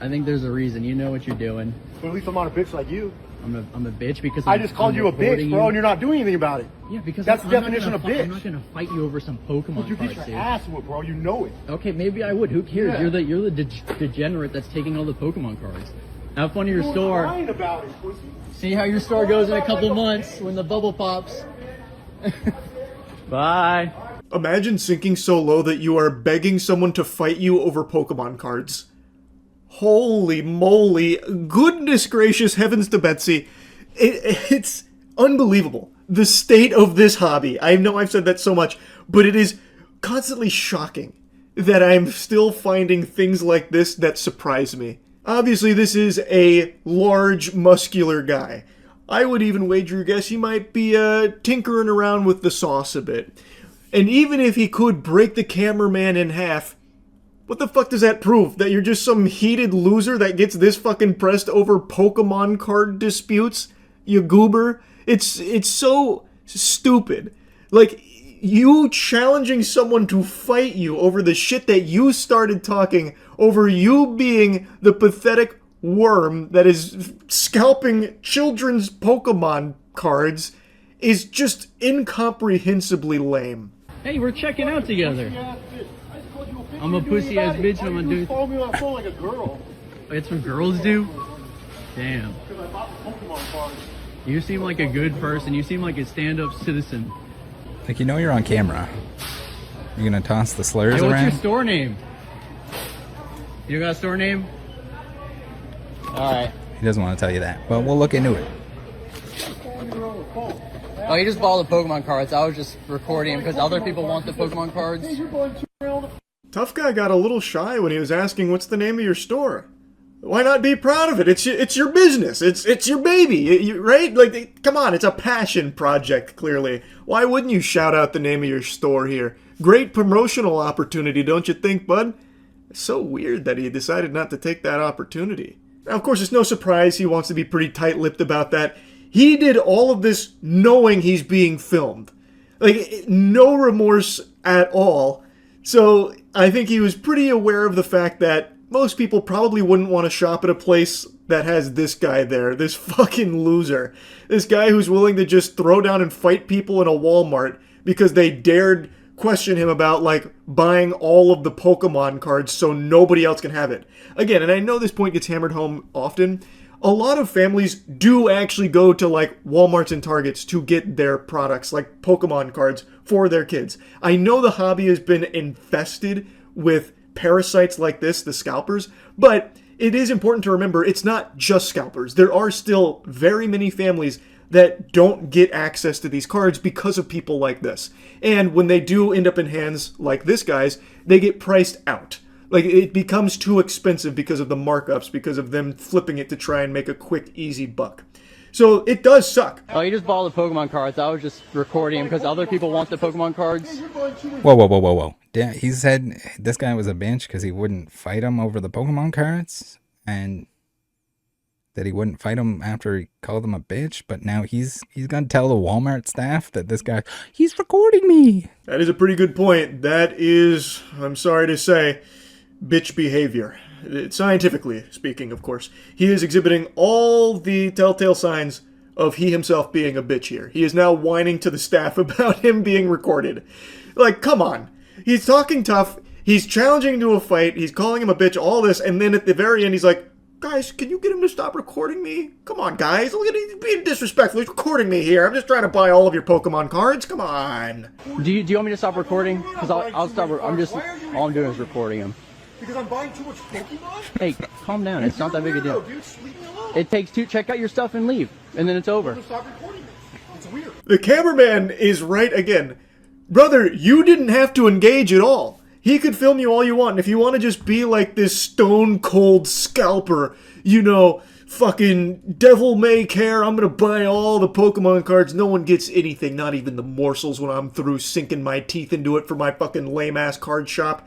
I think there's a reason. You know what you're doing. But at least I'm not a bitch like you. I'm a bitch because I just called you a bitch, bro, and you're not doing anything about it. Yeah, because that's the definition of bitch. I'm not gonna fight you over some Pokemon you cards, get dude. your ass whooped, bro. You know it. Okay, maybe I would. Who cares? Yeah. You're the degenerate that's taking all the Pokemon cards. Have fun at your store. Lying about it, pussy. See how your store goes in a couple months when the bubble pops. Bye. Imagine sinking so low that you are begging someone to fight you over Pokemon cards. Holy moly. Goodness gracious, heavens to Betsy. It's unbelievable. The state of this hobby. I know I've said that so much, but it is constantly shocking that I'm still finding things like this that surprise me. Obviously, this is a large, muscular guy. I would even wager guess he might be tinkering around with the sauce a bit. And even if he could break the cameraman in half, what the fuck does that prove? That you're just some heated loser that gets this fucking pressed over Pokemon card disputes? You goober? It's so stupid. Like, you challenging someone to fight you over the shit that you started talking, over you being the pathetic worm that is scalping children's Pokemon cards, is just incomprehensibly lame. Hey, we're checking out together. I'm a pussy ass bitch and I'm gonna do. Follow me on my phone like a girl. It's what girls do? Damn. Because I bought the Pokemon cards. You seem like a good person. You seem like a stand-up citizen. Like, you know you're on camera. You're gonna toss the slurs Hey, around? what's your store name? You got a store name? Alright. He doesn't want to tell you that. Well, we'll look into it. Oh, he just bought the Pokemon cards. I was just recording him because other people want the Pokemon cards. Tough Guy got a little shy when he was asking what's the name of your store. Why not be proud of it? It's your business. It's your baby, right? Like, come on, it's a passion project, clearly. Why wouldn't you shout out the name of your store here? Great promotional opportunity, don't you think, bud? It's so weird that he decided not to take that opportunity. Now, of course, it's no surprise he wants to be pretty tight-lipped about that. He did all of this knowing he's being filmed. Like, no remorse at all. So, I think he was pretty aware of the fact that most people probably wouldn't want to shop at a place that has this guy there, this fucking loser. This guy who's willing to just throw down and fight people in a Walmart because they dared question him about, like, buying all of the Pokemon cards so nobody else can have it. Again, and I know this point gets hammered home often, a lot of families do actually go to like Walmarts and Targets to get their products like Pokemon cards for their kids. I know the hobby has been infested with parasites like this, the scalpers, but it is important to remember it's not just scalpers. There are still very many families that don't get access to these cards because of people like this. And when they do end up in hands like this guy's, they get priced out. Like, it becomes too expensive because of the markups, because of them flipping it to try and make a quick, easy buck. So it does suck. Oh, you just bought the Pokemon cards. I was just recording because other people want the Pokemon cards. Whoa. Yeah, he said this guy was a bitch because he wouldn't fight him over the Pokemon cards, and that he wouldn't fight him after he called him a bitch, but now he's gonna tell the Walmart staff that this guy, he's recording me. That is a pretty good point. That is, I'm sorry to say, bitch behavior. Scientifically speaking, of course. He is exhibiting all the telltale signs of he himself being a bitch here. He is now whining to the staff about him being recorded. Like, come on. He's talking tough. He's challenging to a fight. He's calling him a bitch, all this, and then at the very end he's like, guys, can you get him to stop recording me? Come on, guys. Look at him being disrespectful. He's recording me here. I'm just trying to buy all of your Pokemon cards. Come on. Do you want me to stop recording? Because I'll stop. All I'm doing is recording him. Because I'm buying too much Pokemon? Hey, calm down. It's not that big a deal. Dude, leave me alone. It takes two. Check out your stuff and leave, and then it's over. Stop recording me. It's weird. The cameraman is right again. Brother, you didn't have to engage at all. He could film you all you want, and if you want to just be like this stone cold scalper, you know, fucking devil may care, I'm gonna buy all the Pokemon cards, no one gets anything, not even the morsels when I'm through sinking my teeth into it for my fucking lame-ass card shop,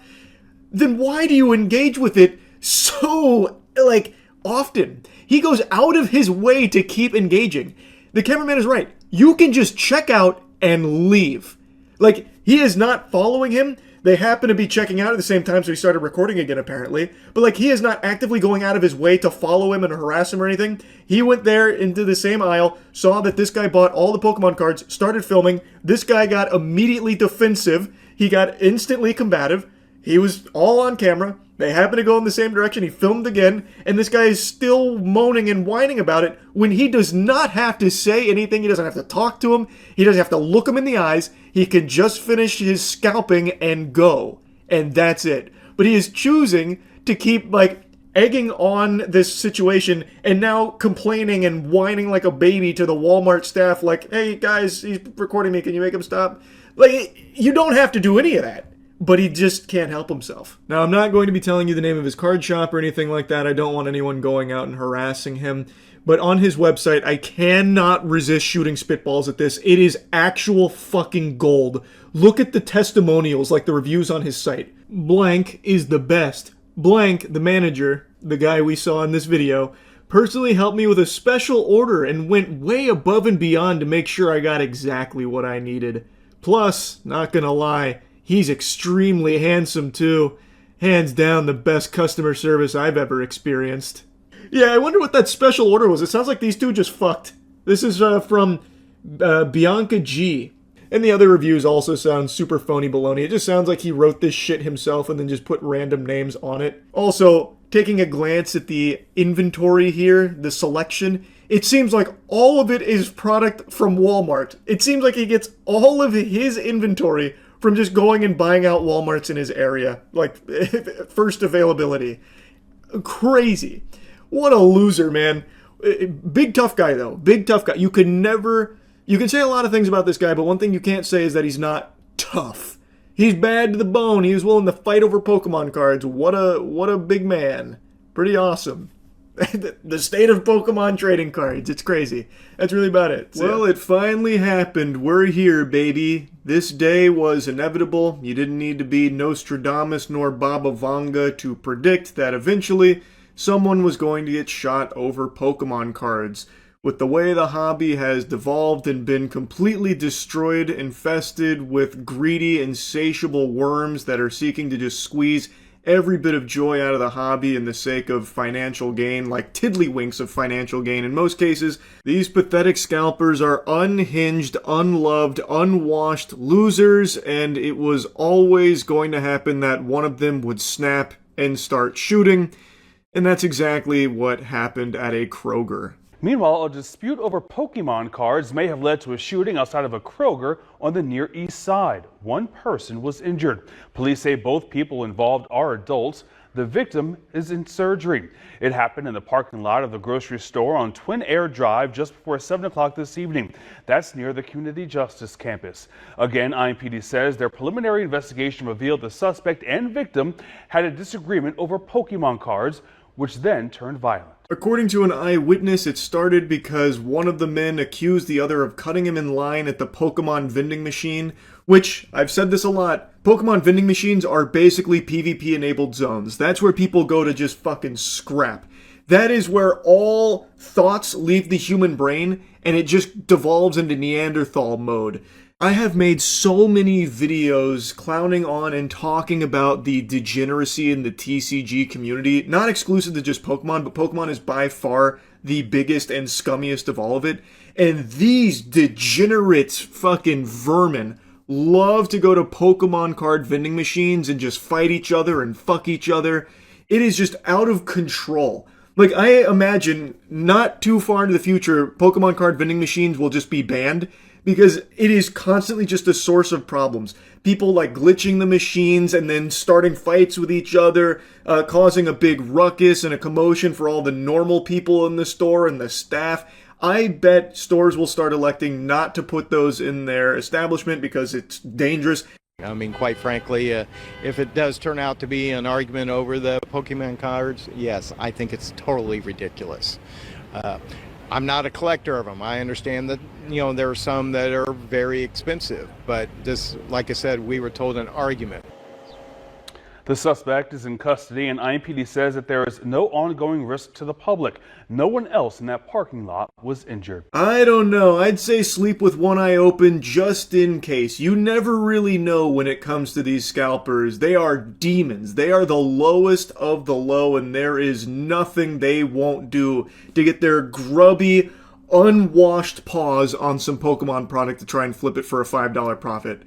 then why do you engage with it so, like, often? He goes out of his way to keep engaging. The cameraman is right. You can just check out and leave. Like, he is not following him. They happen to be checking out at the same time, so he started recording again, apparently. But, like, he is not actively going out of his way to follow him and harass him or anything. He went there into the same aisle, saw that this guy bought all the Pokemon cards, started filming. This guy got immediately defensive. He got instantly combative. He was all on camera. They happened to go in the same direction. He filmed again, and this guy is still moaning and whining about it when he does not have to say anything. He doesn't have to talk to him. He doesn't have to look him in the eyes. He can just finish his scalping and go, and that's it. But he is choosing to keep, like, egging on this situation and now complaining and whining like a baby to the Walmart staff like, hey, guys, he's recording me. Can you make him stop? Like, you don't have to do any of that. But he just can't help himself. Now, I'm not going to be telling you the name of his card shop or anything like that. I don't want anyone going out and harassing him. But on his website, I cannot resist shooting spitballs at this. It is actual fucking gold. Look at the testimonials, like the reviews on his site. Blank is the best. Blank, the manager, the guy we saw in this video, personally helped me with a special order and went way above and beyond to make sure I got exactly what I needed. Plus, not gonna lie, he's extremely handsome too. Hands down the best customer service I've ever experienced. Yeah, I wonder what that special order was. It sounds like these two just fucked. This is from Bianca G. And the other reviews also sound super phony baloney. It just sounds like he wrote this shit himself and then just put random names on it. Also, taking a glance at the inventory here, the selection, it seems like all of it is product from Walmart. It seems like he gets all of his inventory from just going and buying out Walmarts in his area. Like, first availability. Crazy. What a loser, man. Big tough guy, though. Big tough guy. You can say a lot of things about this guy, but one thing you can't say is that he's not tough. He's bad to the bone. He was willing to fight over Pokemon cards. What a big man. Pretty awesome. The state of Pokemon trading cards. It's crazy. That's really about it. Well, it finally happened. We're here, baby. This day was inevitable. You didn't need to be Nostradamus nor Baba Vanga to predict that eventually someone was going to get shot over Pokemon cards. With the way the hobby has devolved and been completely destroyed, infested with greedy, insatiable worms that are seeking to just squeeze every bit of joy out of the hobby in the sake of financial gain, like tiddlywinks of financial gain in most cases, these pathetic scalpers are unhinged, unloved, unwashed losers, and it was always going to happen that one of them would snap and start shooting. And that's exactly what happened at a Kroger. Meanwhile, a dispute over Pokemon cards may have led to a shooting outside of a Kroger on the Near East Side. One person was injured. Police say both people involved are adults. The victim is in surgery. It happened in the parking lot of the grocery store on Twin Air Drive just before 7 o'clock this evening. That's near the Community Justice Campus. Again, IMPD says their preliminary investigation revealed the suspect and victim had a disagreement over Pokemon cards, which then turned violent. According to an eyewitness, it started because one of the men accused the other of cutting him in line at the Pokemon vending machine, which, I've said this a lot, Pokemon vending machines are basically PvP-enabled zones. That's where people go to just fucking scrap. That is where all thoughts leave the human brain, and it just devolves into Neanderthal mode. I have made so many videos clowning on and talking about the degeneracy in the TCG community, not exclusive to just Pokemon, but Pokemon is by far the biggest and scummiest of all of it. And these degenerate fucking vermin love to go to Pokemon card vending machines and just fight each other and fuck each other. It is just out of control. Like, I imagine not too far into the future, Pokemon card vending machines will just be banned, because it is constantly just a source of problems. People like glitching the machines and then starting fights with each other, causing a big ruckus and a commotion for all the normal people in the store and the staff. I bet stores will start electing not to put those in their establishment because it's dangerous. I mean, quite frankly, if it does turn out to be an argument over the Pokemon cards, yes, I think it's totally ridiculous. I'm not a collector of them. I understand that, there are some that are very expensive, but this, like I said, we were told an argument. The suspect is in custody, and IMPD says that there is no ongoing risk to the public. No one else in that parking lot was injured. I don't know. I'd say sleep with one eye open just in case. You never really know when it comes to these scalpers. They are demons. They are the lowest of the low, and there is nothing they won't do to get their grubby, unwashed paws on some Pokemon product to try and flip it for a $5 profit.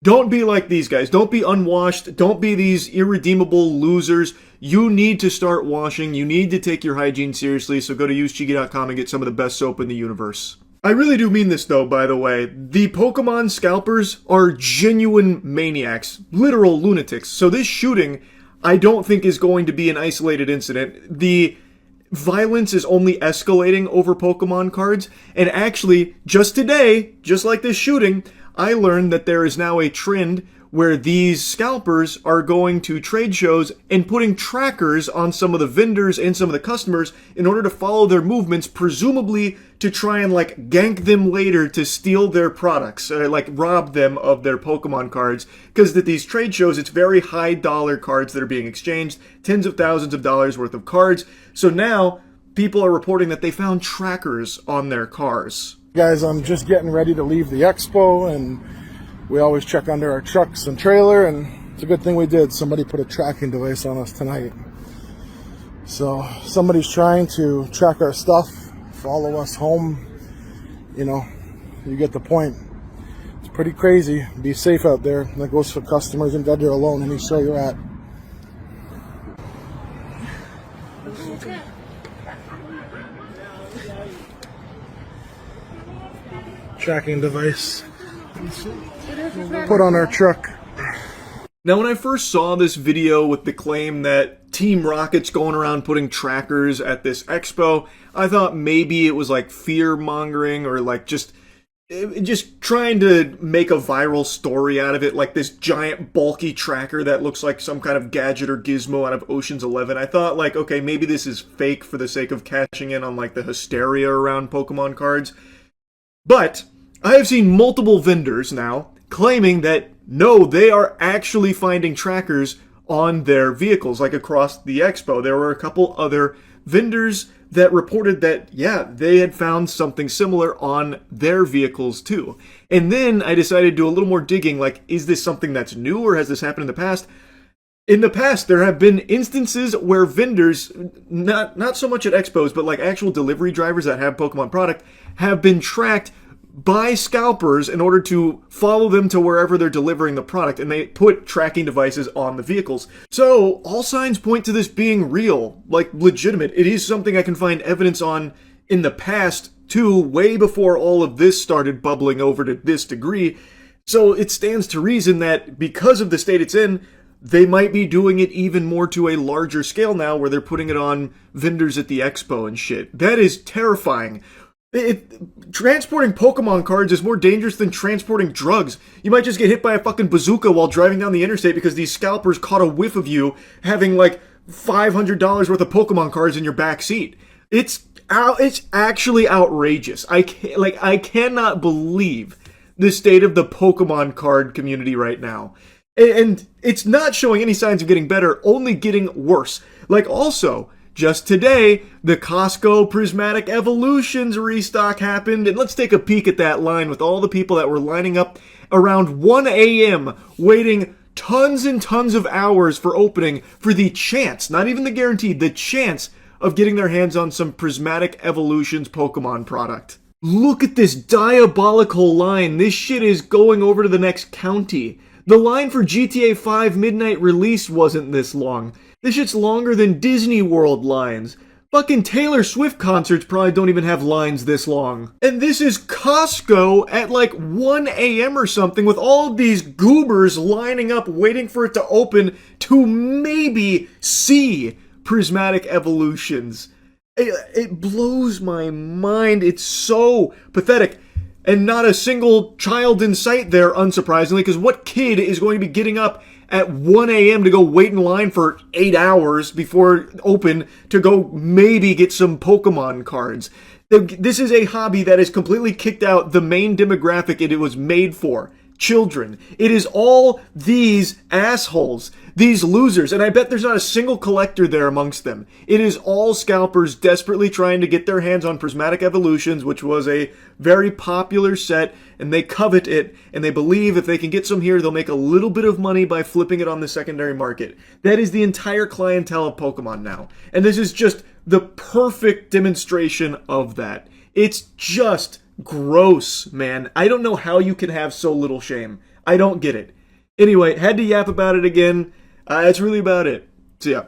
Don't be like these guys. Don't be unwashed. Don't be these irredeemable losers. You need to start washing. You need to take your hygiene seriously, so go to usecheeky.com and get some of the best soap in the universe. I really do mean this though, by the way. The Pokemon scalpers are genuine maniacs. Literal lunatics. So this shooting, I don't think is going to be an isolated incident. The violence is only escalating over Pokemon cards, and actually, just today, just like this shooting, I learned that there is now a trend where these scalpers are going to trade shows and putting trackers on some of the vendors and some of the customers in order to follow their movements, presumably to try and gank them later to steal their products, rob them of their Pokemon cards. Because at these trade shows, it's very high dollar cards that are being exchanged, tens of thousands of dollars worth of cards. So now people are reporting that they found trackers on their cars. Guys, I'm just getting ready to leave the expo, and we always check under our trucks and trailer, and it's a good thing we did. Somebody put a tracking device on us tonight. So somebody's trying to track our stuff, follow us home. You get the point. It's pretty crazy. Be safe out there. That goes for customers and vendor alone, any store you're at. Tracking device put on our truck. Now, when I first saw this video with the claim that Team Rocket's going around putting trackers at this expo, I thought maybe it was fear-mongering or just trying to make a viral story out of it, like this giant bulky tracker that looks like some kind of gadget or gizmo out of Ocean's 11. I thought okay, maybe this is fake for the sake of cashing in on the hysteria around Pokemon cards. But I have seen multiple vendors now claiming that no, they are actually finding trackers on their vehicles, across the expo. There were a couple other vendors that reported that, yeah, they had found something similar on their vehicles too. And then I decided to do a little more digging, is this something that's new or has this happened in the past? In the past, there have been instances where vendors, not so much at expos, but actual delivery drivers that have Pokemon product, have been tracked by scalpers in order to follow them to wherever they're delivering the product, and they put tracking devices on the vehicles. So all signs point to this being real, like legitimate. It is something I can find evidence on in the past too, way before all of this started bubbling over to this degree. So it stands to reason that because of the state it's in, they might be doing it even more to a larger scale now, where they're putting it on vendors at the expo and shit. That is terrifying. Transporting Pokemon cards is more dangerous than transporting drugs. You might just get hit by a fucking bazooka while driving down the interstate because these scalpers caught a whiff of you having like $500 worth of Pokemon cards in your back seat. It's actually outrageous. I cannot believe the state of the Pokemon card community right now. And it's not showing any signs of getting better, only getting worse. Like, also, just today, the Costco Prismatic Evolutions restock happened, and let's take a peek at that line with all the people that were lining up around 1 a.m. waiting tons and tons of hours for opening for the chance, not even the guaranteed, the chance of getting their hands on some Prismatic Evolutions Pokemon product. Look at this diabolical line. This shit is going over to the next county. The line for GTA 5 midnight release wasn't this long. This shit's longer than Disney World lines. Fucking Taylor Swift concerts probably don't even have lines this long. And this is Costco at like 1 a.m. or something with all of these goobers lining up waiting for it to open to maybe see Prismatic Evolutions. It blows my mind. It's so pathetic. And not a single child in sight there, unsurprisingly, because what kid is going to be getting up at 1 a.m. to go wait in line for 8 hours before open to go maybe get some Pokemon cards? This is a hobby that has completely kicked out the main demographic it was made for. Children. It is all these assholes, these losers, and I bet there's not a single collector there amongst them. It is all scalpers desperately trying to get their hands on Prismatic Evolutions, which was a very popular set, and they covet it, and they believe if they can get some here, they'll make a little bit of money by flipping it on the secondary market. That is the entire clientele of Pokemon now, and this is just the perfect demonstration of that. It's just gross, man. I don't know how you can have so little shame. I don't get it. Anyway, had to yap about it again. That's really about it. So yeah.